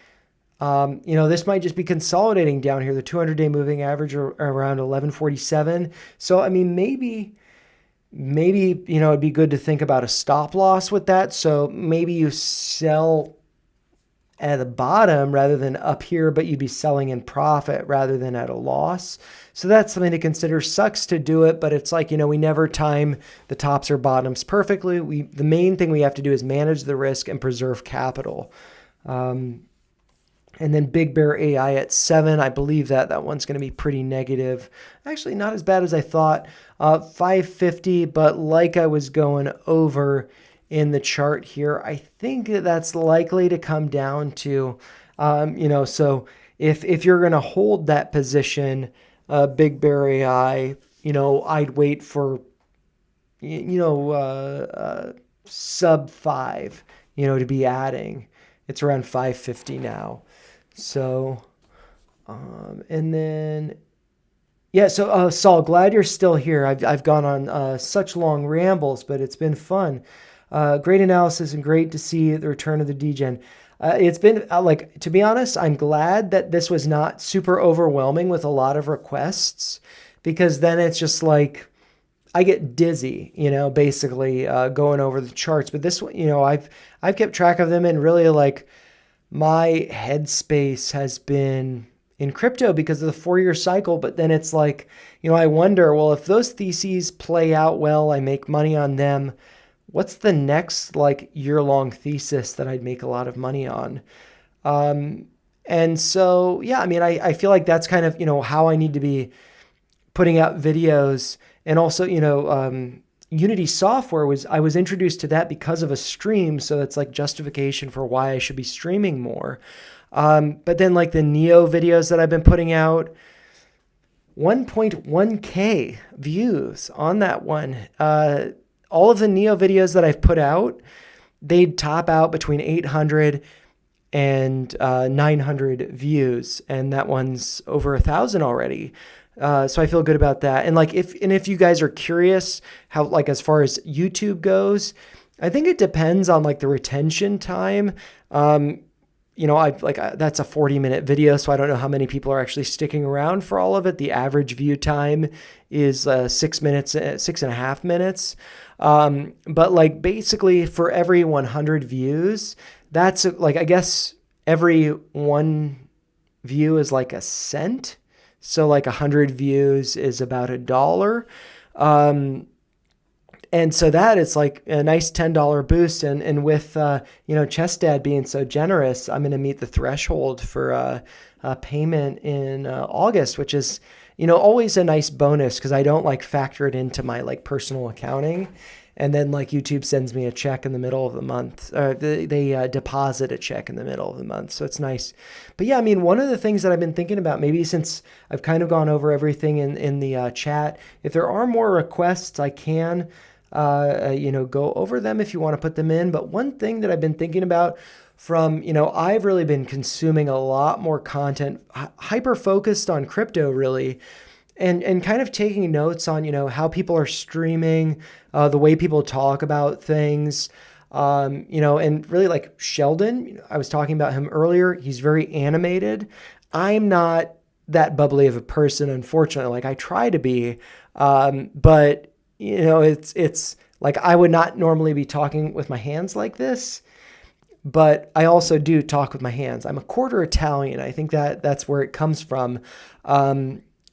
this might just be consolidating down here. The 200-day moving average around 1147. So, maybe, it'd be good to think about a stop loss with that. So maybe you sell at the bottom rather than up here, but you'd be selling in profit rather than at a loss. So that's something to consider. Sucks to do it, but it's like, we never time the tops or bottoms perfectly. The main thing we have to do is manage the risk and preserve capital. And then Big Bear AI at 7. I believe that one's going to be pretty negative. Actually, not as bad as I thought. 550, but like I was going over in the chart here. I think that that's likely to come down to, so if you're going to hold that position, Big Bear AI, I'd wait for, sub 5, to be adding. It's around 550 now. So, and then, yeah, so Saul, glad you're still here. I've gone on such long rambles, but it's been fun. Great analysis and great to see the return of the Degen. It's been to be honest, I'm glad that this was not super overwhelming with a lot of requests, because then it's just like I get dizzy, basically going over the charts. But this one, I've kept track of them, and really like my headspace has been in crypto because of the 4-year cycle. But then it's like, I wonder, well, if those theses play out well, I make money on them, what's the next like year-long thesis that I'd make a lot of money on? And so, yeah, I mean, I feel like that's kind of, how I need to be putting out videos. And also, Unity software I was introduced to that because of a stream. So it's like justification for why I should be streaming more. But then like the Neo videos that I've been putting out, 1.1K views on that one. All of the Neo videos that I've put out, they'd top out between 800 and 900 views. And that one's over 1,000 already. So I feel good about that. And if you guys are curious how, like, as far as YouTube goes, I think it depends on like the retention time. That's a 40-minute video, so I don't know how many people are actually sticking around for all of it. The average view time is 6 minutes, 6.5 minutes. But like basically for every 100 views, that's like, I guess every one view is like a cent. So like 100 views is about $1. And so that is like a nice $10 boost. And with, Chess Dad being so generous, I'm going to meet the threshold for payment in August, which is, always a nice bonus because I don't like factor it into my like personal accounting. And then like YouTube sends me a check in the middle of the month, or they deposit a check in the middle of the month. So it's nice. But yeah, I mean, one of the things that I've been thinking about, maybe since I've kind of gone over everything in the chat, if there are more requests, I can, go over them if you want to put them in. But one thing that I've been thinking about from, I've really been consuming a lot more content, hyper-focused on crypto, really. And kind of taking notes on, how people are streaming, the way people talk about things, and really like Sheldon, I was talking about him earlier. He's very animated. I'm not that bubbly of a person, unfortunately. Like I try to be, but it's like I would not normally be talking with my hands like this, but I also do talk with my hands. I'm a quarter Italian. I think that's where it comes from.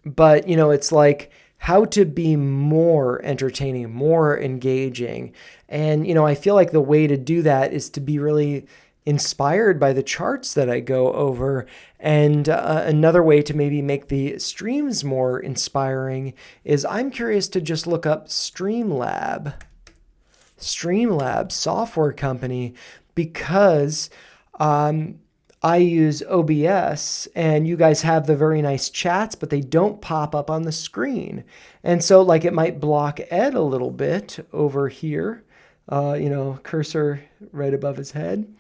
But, it's like how to be more entertaining, more engaging. And, I feel like the way to do that is to be really inspired by the charts that I go over. And another way to maybe make the streams more inspiring is I'm curious to just look up Streamlab software company, because I use OBS, and you guys have the very nice chats, but they don't pop up on the screen. And so like it might block Ed a little bit over here, cursor right above his head.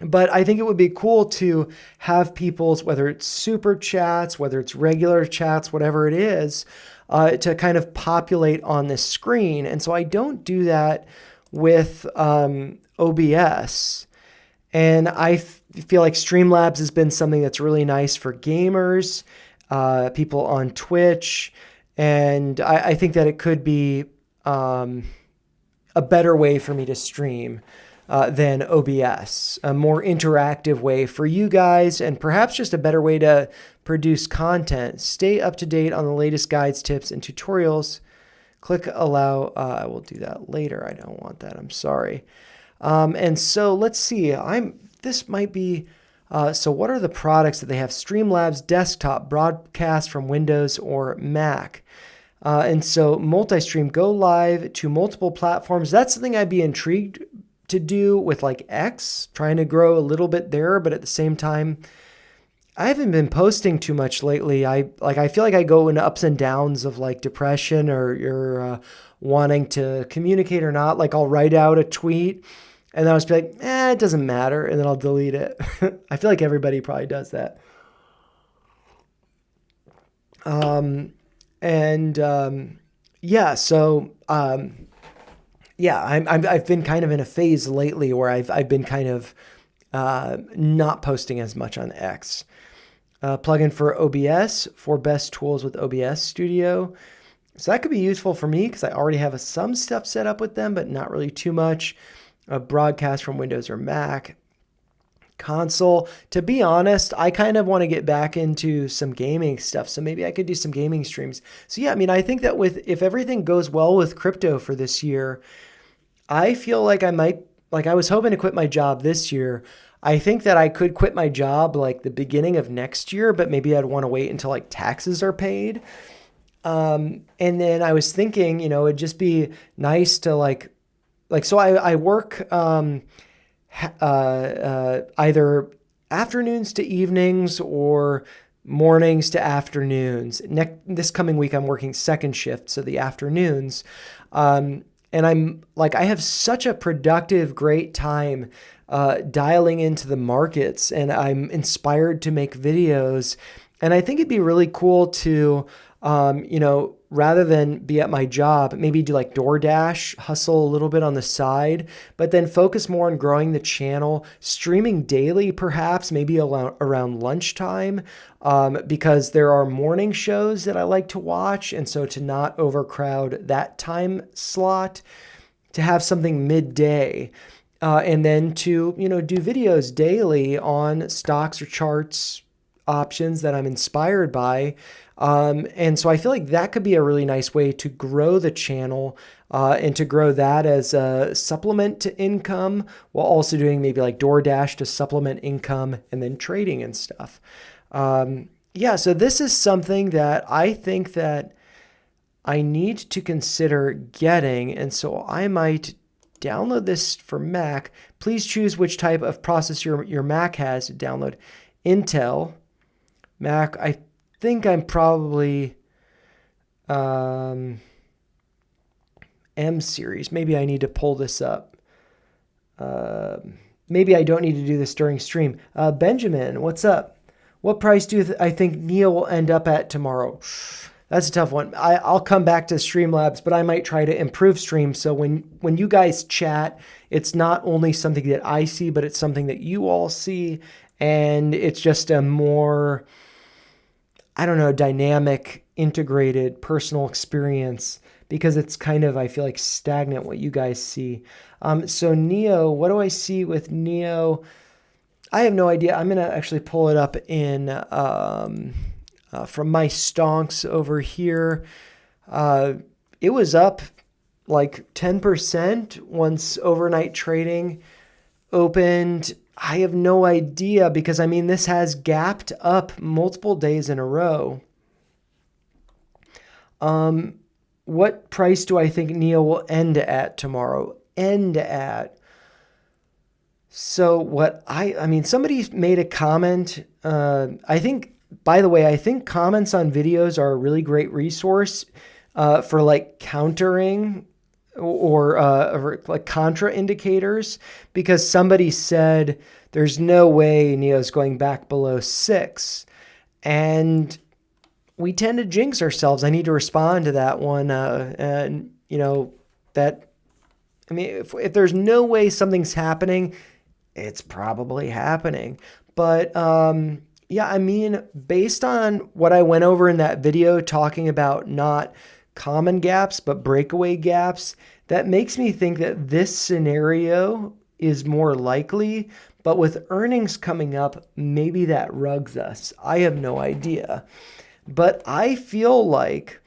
But I think it would be cool to have people's, whether it's super chats, whether it's regular chats, whatever it is, to kind of populate on this screen. And so I don't do that with OBS. And I feel like Streamlabs has been something that's really nice for gamers, people on Twitch. And I think that it could be a better way for me to stream than OBS, a more interactive way for you guys, and perhaps just a better way to produce content. Stay up to date on the latest guides, tips, and tutorials. Click allow. I will do that later. I don't want that. I'm sorry. And so let's see. This might be. So what are the products that they have? Streamlabs desktop broadcast from Windows or Mac. And so multi-stream, go live to multiple platforms. That's something I'd be intrigued to do with like X, trying to grow a little bit there, but at the same time, I haven't been posting too much lately. I feel like I go in ups and downs of like depression or wanting to communicate or not. Like I'll write out a tweet and then I'll just be like, it doesn't matter, and then I'll delete it. I feel like everybody probably does that. And yeah, so yeah, I've been kind of in a phase lately where I've been kind of not posting as much on X. Plugin for OBS, for best tools with OBS Studio. So that could be useful for me because I already have some stuff set up with them, but not really too much. A broadcast from Windows or Mac. Console. To be honest, I kind of want to get back into some gaming stuff. So maybe I could do some gaming streams. So yeah, I mean, I think that if everything goes well with crypto for this year, I feel like I was hoping to quit my job this year. I think that I could quit my job like the beginning of next year, but maybe I'd want to wait until like taxes are paid. And then I was thinking, it'd just be nice to so I work either afternoons to evenings or mornings to afternoons. This coming week, I'm working second shift, so the afternoons. And I have such a productive, great time dialing into the markets, and I'm inspired to make videos. And I think it'd be really cool to, rather than be at my job, maybe do like DoorDash, hustle a little bit on the side, but then focus more on growing the channel, streaming daily, perhaps, maybe around lunchtime, because there are morning shows that I like to watch. And so to not overcrowd that time slot, to have something midday, and then to, do videos daily on stocks or charts, options that I'm inspired by. And so I feel like that could be a really nice way to grow the channel and to grow that as a supplement to income while also doing maybe like DoorDash to supplement income and then trading and stuff. Yeah, so this is something that I think that I need to consider getting. And so I might download this for Mac. Please choose which type of processor your Mac has to download. Intel, Mac, I think I'm probably M series. Maybe I need to pull this up. Maybe I don't need to do this during stream. Benjamin, what's up? What price do I think Neil will end up at tomorrow? That's a tough one. I'll come back to Streamlabs, but I might try to improve stream. So when you guys chat, it's not only something that I see, but it's something that you all see. And it's just a more, dynamic, integrated personal experience because it's kind of, I feel like, stagnant what you guys see. So Neo, what do I see with Neo? I have no idea. I'm going to actually pull it up in from my stonks over here. It was up like 10% once overnight trading opened. I have no idea because, this has gapped up multiple days in a row. What price do I think Neo will end at tomorrow? So somebody made a comment. I think comments on videos are a really great resource for like countering or like contra indicators, because somebody said there's no way Neo's going back below 6, and we tend to jinx ourselves. I need to respond to that one. If there's no way something's happening, it's probably happening. But based on what I went over in that video talking about not common gaps, but breakaway gaps, that makes me think that this scenario is more likely. But with earnings coming up, maybe that rugs us. I have no idea. But I feel like,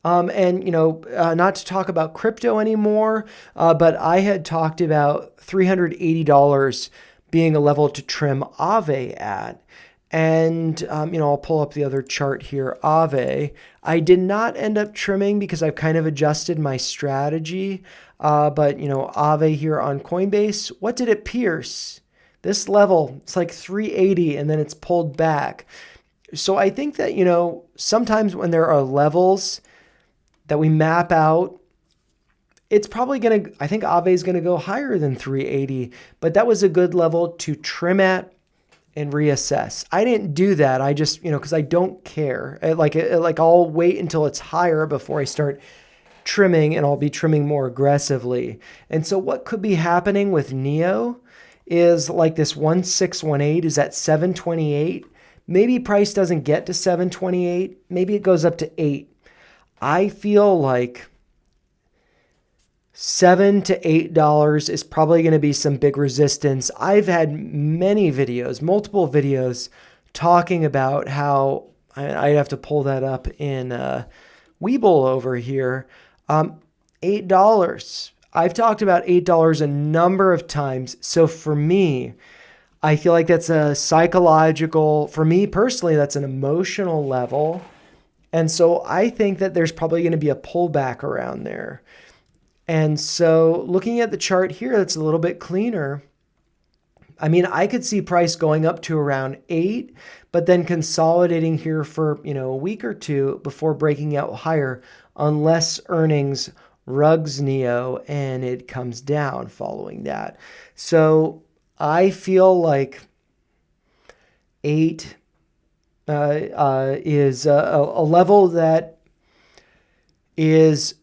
not to talk about crypto anymore, but I had talked about $380 being a level to trim Aave at. And, I'll pull up the other chart here, Aave. I did not end up trimming because I've kind of adjusted my strategy. But, Aave here on Coinbase, what did it pierce? This level, it's like 380 and then it's pulled back. So I think that, sometimes when there are levels that we map out, it's probably I think Aave is going to go higher than 380, but that was a good level to trim at and reassess. I didn't do that. I just, because I don't care. Like I'll wait until it's higher before I start trimming, and I'll be trimming more aggressively. And so what could be happening with NEO is like this 1618 is at 728. Maybe price doesn't get to 728. Maybe it goes up to 8. I feel like $7 to $8 is probably going to be some big resistance. I've had many videos, multiple videos, talking about how I have to pull that up in Webull over here. $8. I've talked about $8 a number of times. So for me, I feel like that's a psychological, for me personally, that's an emotional level. And so I think that there's probably going to be a pullback around there. And so looking at the chart here, that's a little bit cleaner. I mean, I could see price going up to around 8, but then consolidating here for, a week or two before breaking out higher, unless earnings rugs NEO and it comes down following that. So I feel like 8 is a level that is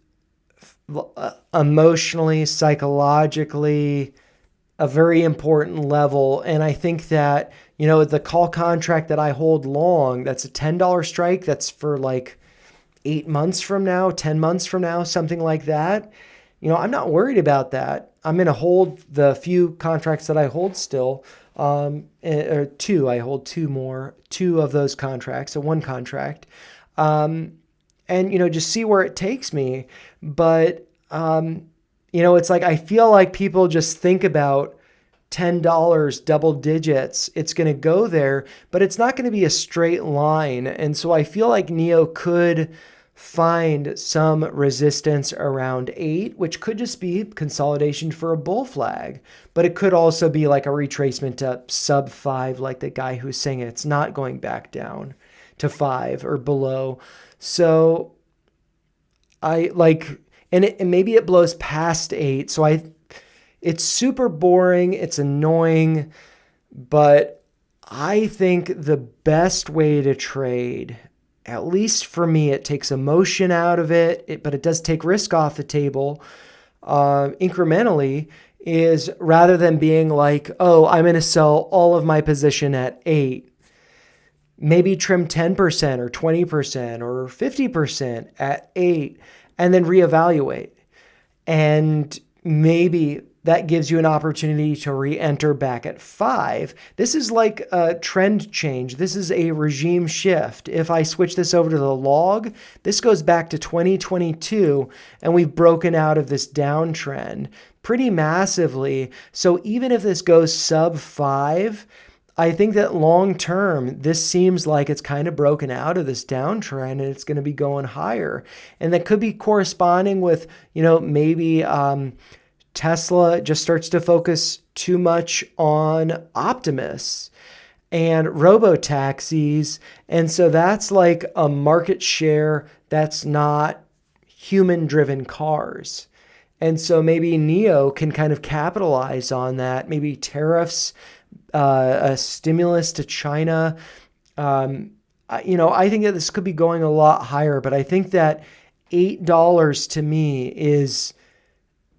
emotionally, psychologically, a very important level. And I think that, the call contract that I hold long, that's a $10 strike. That's for like 8 months from now, 10 months from now, something like that. I'm not worried about that. I'm going to hold the few contracts that I hold still, or two. I hold two of those contracts, so one contract. And, just see where it takes me. But, it's like I feel like people just think about $10, double digits. It's going to go there, but it's not going to be a straight line. And so I feel like NEO could find some resistance around 8, which could just be consolidation for a bull flag. But it could also be like a retracement to sub 5, like the guy who's saying it's not going back down to 5 or below. So I like, and maybe it blows past 8. So it's super boring. It's annoying, but I think the best way to trade, at least for me, it takes emotion out of it, but it does take risk off the table incrementally, is rather than being like, oh, I'm going to sell all of my position at 8. Maybe trim 10% or 20% or 50% at 8 and then reevaluate. And maybe that gives you an opportunity to re-enter back at 5. This is like a trend change. This is a regime shift. If I switch this over to the log, this goes back to 2022, and we've broken out of this downtrend pretty massively. So even if this goes sub 5, I think that long term, this seems like it's kind of broken out of this downtrend and it's going to be going higher. And that could be corresponding with, maybe Tesla just starts to focus too much on Optimus and robo-taxis. And so that's like a market share that's not human-driven cars. And so maybe NEO can kind of capitalize on that. Maybe tariffs, a stimulus to China. I think that this could be going a lot higher, but I think that $8 to me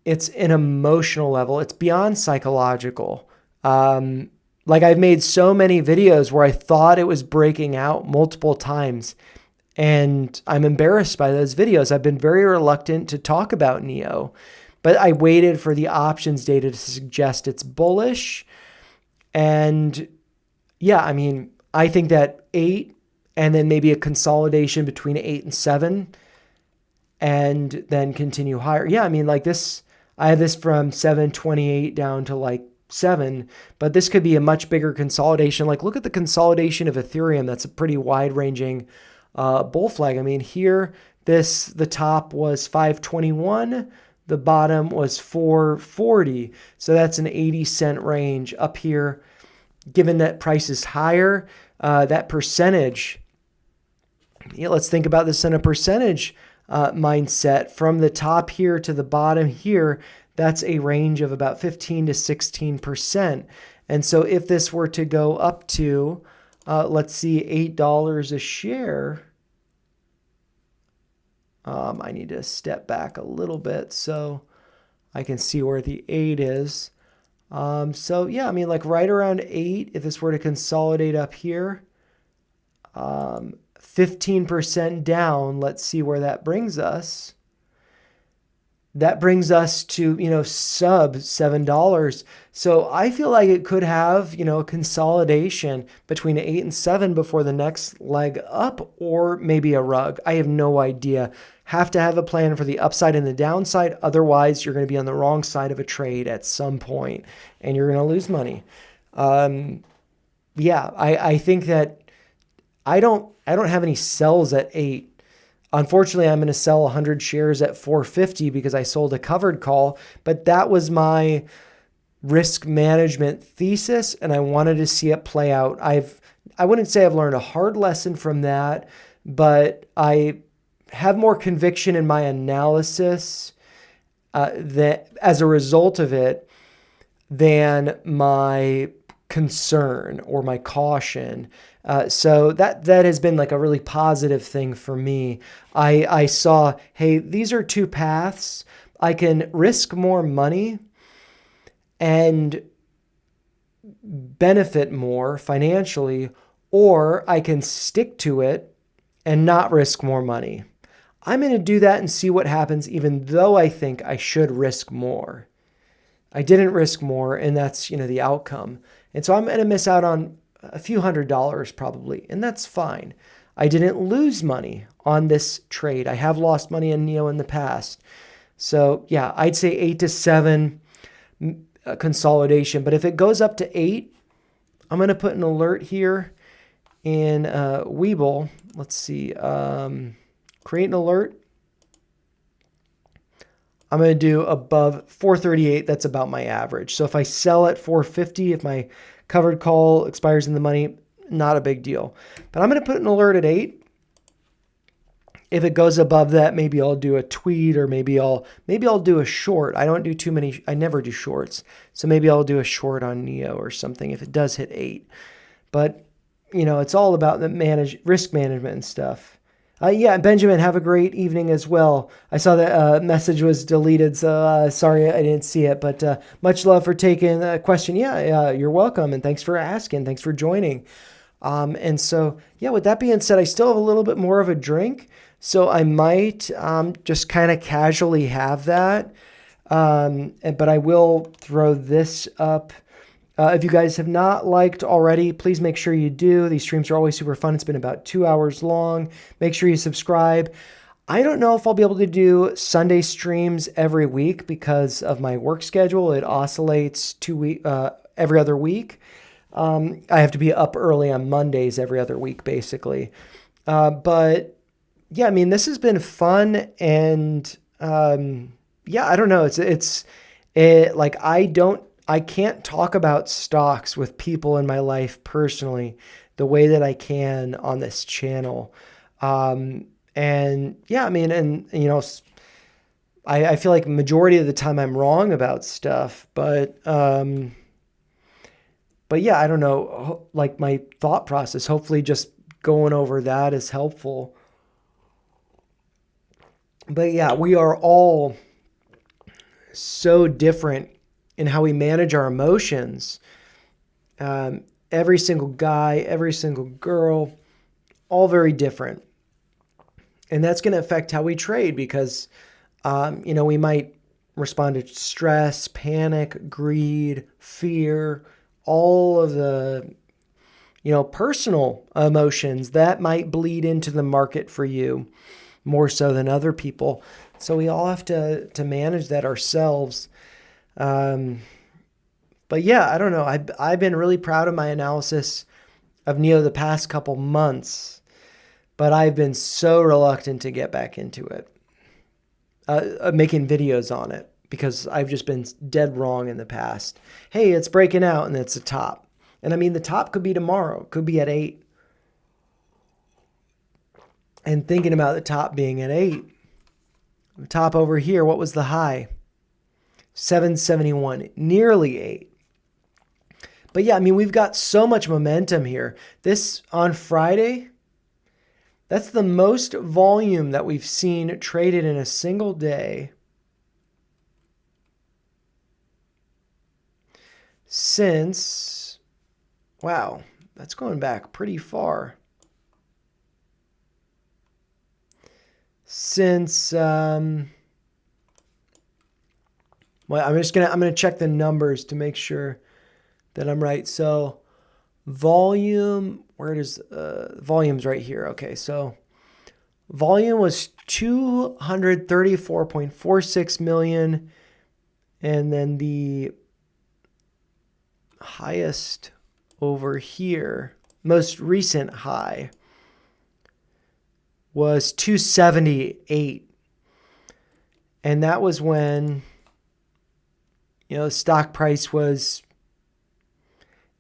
it's an emotional level. It's beyond psychological. Like I've made so many videos where I thought it was breaking out multiple times, and I'm embarrassed by those videos. I've been very reluctant to talk about NEO, but I waited for the options data to suggest it's bullish. And yeah, I think that 8 and then maybe a consolidation between 8 and 7 and then continue higher. Yeah, like this, I have this from 728 down to like 7, but this could be a much bigger consolidation. Like, look at the consolidation of Ethereum. That's a pretty wide-ranging bull flag. I mean, here, the top was 521. The bottom was 440. So that's an 80-cent range up here. Given that price is higher, that percentage, let's think about this in a percentage mindset. From the top here to the bottom here, that's a range of about 15 to 16%. And so if this were to go up to, let's see, $8 a share, I need to step back a little bit so I can see where the 8 is. So yeah, I mean, like right around 8, if this were to consolidate up here, 15% down, let's see where that brings us. That brings us to, sub $7. So I feel like it could have, a consolidation between 8 and 7 before the next leg up, or maybe a rug. I have no idea. Have to have a plan for the upside and the downside. Otherwise, you're going to be on the wrong side of a trade at some point and you're going to lose money. I think that I don't have any sells at 8. Unfortunately, I'm going to sell 100 shares at 450 because I sold a covered call, but that was my risk management thesis and I wanted to see it play out. I wouldn't say I've learned a hard lesson from that, but I have more conviction in my analysis that as a result of it than my concern or my caution. So that has been like a really positive thing for me. I saw, hey, these are two paths. I can risk more money and benefit more financially, or I can stick to it and not risk more money. I'm going to do that and see what happens, even though I think I should risk more. I didn't risk more, and that's, the outcome. And so I'm going to miss out on a few $100s probably, and that's fine. I didn't lose money on this trade. I have lost money in NEO in the past. So yeah, I'd say 8 to 7 consolidation. But if it goes up to 8, I'm going to put an alert here in Webull. Let's see. Create an alert. I'm going to do above 438. That's about my average. So if I sell at 450, if my covered call expires in the money, not a big deal. But I'm going to put an alert at 8. If it goes above that, maybe I'll do a tweet, or maybe I'll do a short. I don't do too many. I never do shorts. So maybe I'll do a short on NEO or something if it does hit 8. But, it's all about the risk management and stuff. Benjamin, have a great evening as well. I saw that message was deleted, so sorry I didn't see it. But much love for taking the question. You're welcome, and thanks for asking. Thanks for joining. And so, with that being said, I still have a little bit more of a drink, so I might just kind of casually have that. But I will throw this up. If you guys have not liked already, please make sure you do. These streams are always super fun. It's been about 2 hours long. Make sure you subscribe. I don't know if I'll be able to do Sunday streams every week because of my work schedule. It oscillates every other week. I have to be up early on Mondays every other week, basically. But yeah, I mean, this has been fun, and I don't know. I can't talk about stocks with people in my life personally the way that I can on this channel. I feel like majority of the time I'm wrong about stuff, but I don't know, like my thought process, hopefully just going over that is helpful. But yeah, we are all so different in how we manage our emotions. Every single guy, every single girl, all very different. And that's going to affect how we trade because, we might respond to stress, panic, greed, fear, all of the, personal emotions that might bleed into the market for you more so than other people. So we all have to manage that ourselves. But But yeah, I don't know. I've been really proud of my analysis of NEO the past couple months, but I've been so reluctant to get back into it, making videos on it, because I've just been dead wrong in the past. Hey, it's breaking out and it's a top. And I mean, the top could be tomorrow, could be at 8. And thinking about the top being at 8, the top over here, what was the high? 771, nearly 8. But yeah, I mean, we've got so much momentum here. This on Friday, that's the most volume that we've seen traded in a single day since, wow, that's going back pretty far. Since, well, I'm gonna check the numbers to make sure that I'm right. So volume, where does volume's right here. Okay, so volume was 234.46 million, and then the highest over here, most recent high, was 278, and that was when, you know, the stock price was,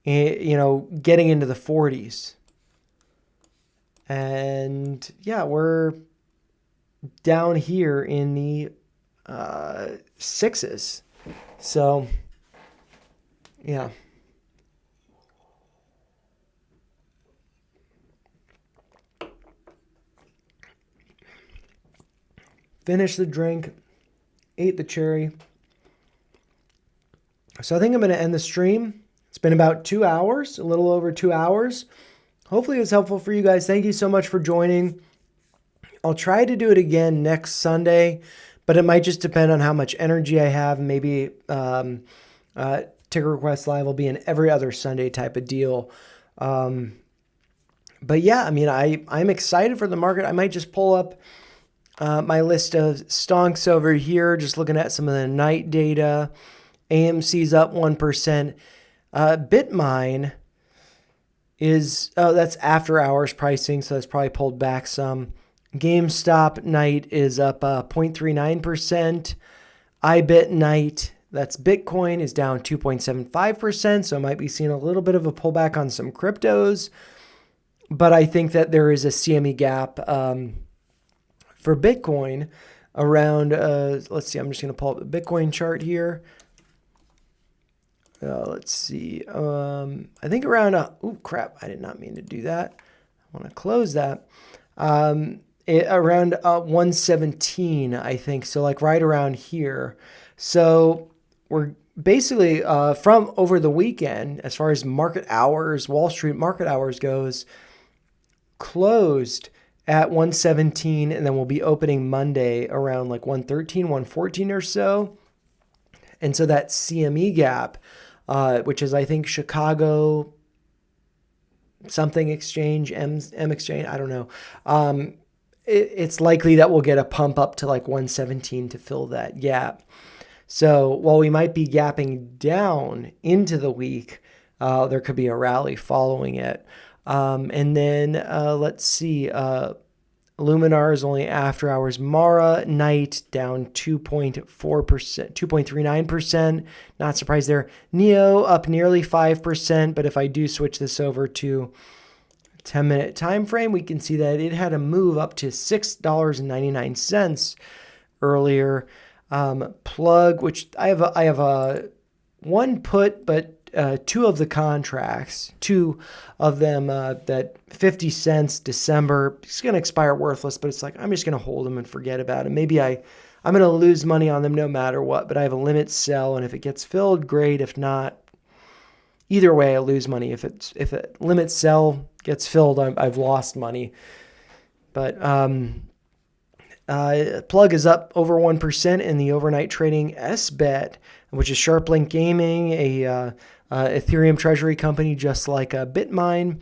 you know, getting into the 40s. And yeah, we're down here in the 6s. So yeah. Finished the drink, ate the cherry. So I think I'm going to end the stream. It's been about 2 hours, a little over 2 hours. Hopefully it was helpful for you guys. Thank you so much for joining. I'll try to do it again next Sunday, but it might just depend on how much energy I have. Maybe Ticker Request Live will be an every other Sunday type of deal. But yeah, I mean, I'm excited for the market. I might just pull up my list of stonks over here, just looking at some of the night data. AMC's up 1%. Bitmine is, that's after hours pricing, so that's probably pulled back some. GameStop night is up 0.39%. iBit night, that's Bitcoin, is down 2.75%, so might be seeing a little bit of a pullback on some cryptos. But I think that there is a CME gap for Bitcoin around, let's see, I'm just going to pull up the Bitcoin chart here. Let's see. I think around, oh crap, I did not mean to do that. I want to close that. Around 117, I think. So like right around here. So we're basically from over the weekend, as far as market hours, Wall Street market hours goes, closed at 117, and then we'll be opening Monday around like 113, 114 or so. And so that CME gap, which is, I think, Chicago something exchange, M exchange, I don't know. It's likely that we'll get a pump up to like 117 to fill that gap. So while we might be gapping down into the week, there could be a rally following it. And then let's see, Luminar is only after hours. Mara night down 2.4%, 2.39%. Not surprised there. NEO up nearly 5%. But if I do switch this over to 10-minute time frame, we can see that it had a move up to $6.99 earlier. Plug, which I have a one put, but two of the contracts, two of them that 50 cents December, it's going to expire worthless, but it's like, I'm just going to hold them and forget about it. Maybe I'm going to lose money on them no matter what, but I have a limit sell, and if it gets filled, great. If not, either way, I lose money. If a limit sell gets filled, I've lost money. But Plug is up over 1% in the overnight trading. SBET, which is SharpLink Gaming, a Ethereum treasury company just like Bitmine,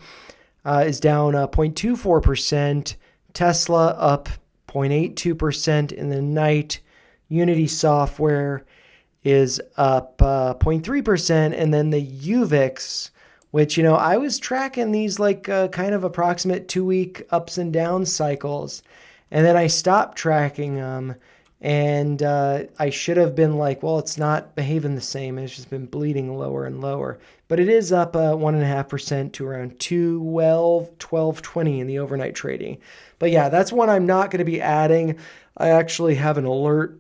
is down 0.24%. Tesla up 0.82% in the night. Unity Software is up 0.3%. And then the UVIX, which, I was tracking these like kind of approximate 2-week ups and down cycles. And then I stopped tracking them. And I should have been like, well, it's not behaving the same. It's just been bleeding lower and lower. But it is up 1.5% to around 12.20 in the overnight trading. But yeah, that's one I'm not going to be adding. I actually have an alert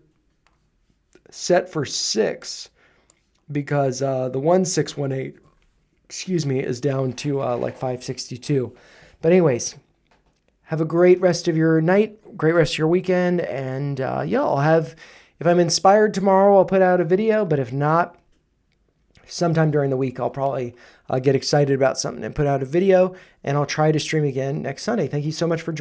set for 6 because the 1618, is down to like 562. But anyways, have a great rest of your night, great rest of your weekend, and yeah, I'll have, if I'm inspired tomorrow, I'll put out a video, but if not, sometime during the week, I'll probably get excited about something and put out a video, and I'll try to stream again next Sunday. Thank you so much for joining.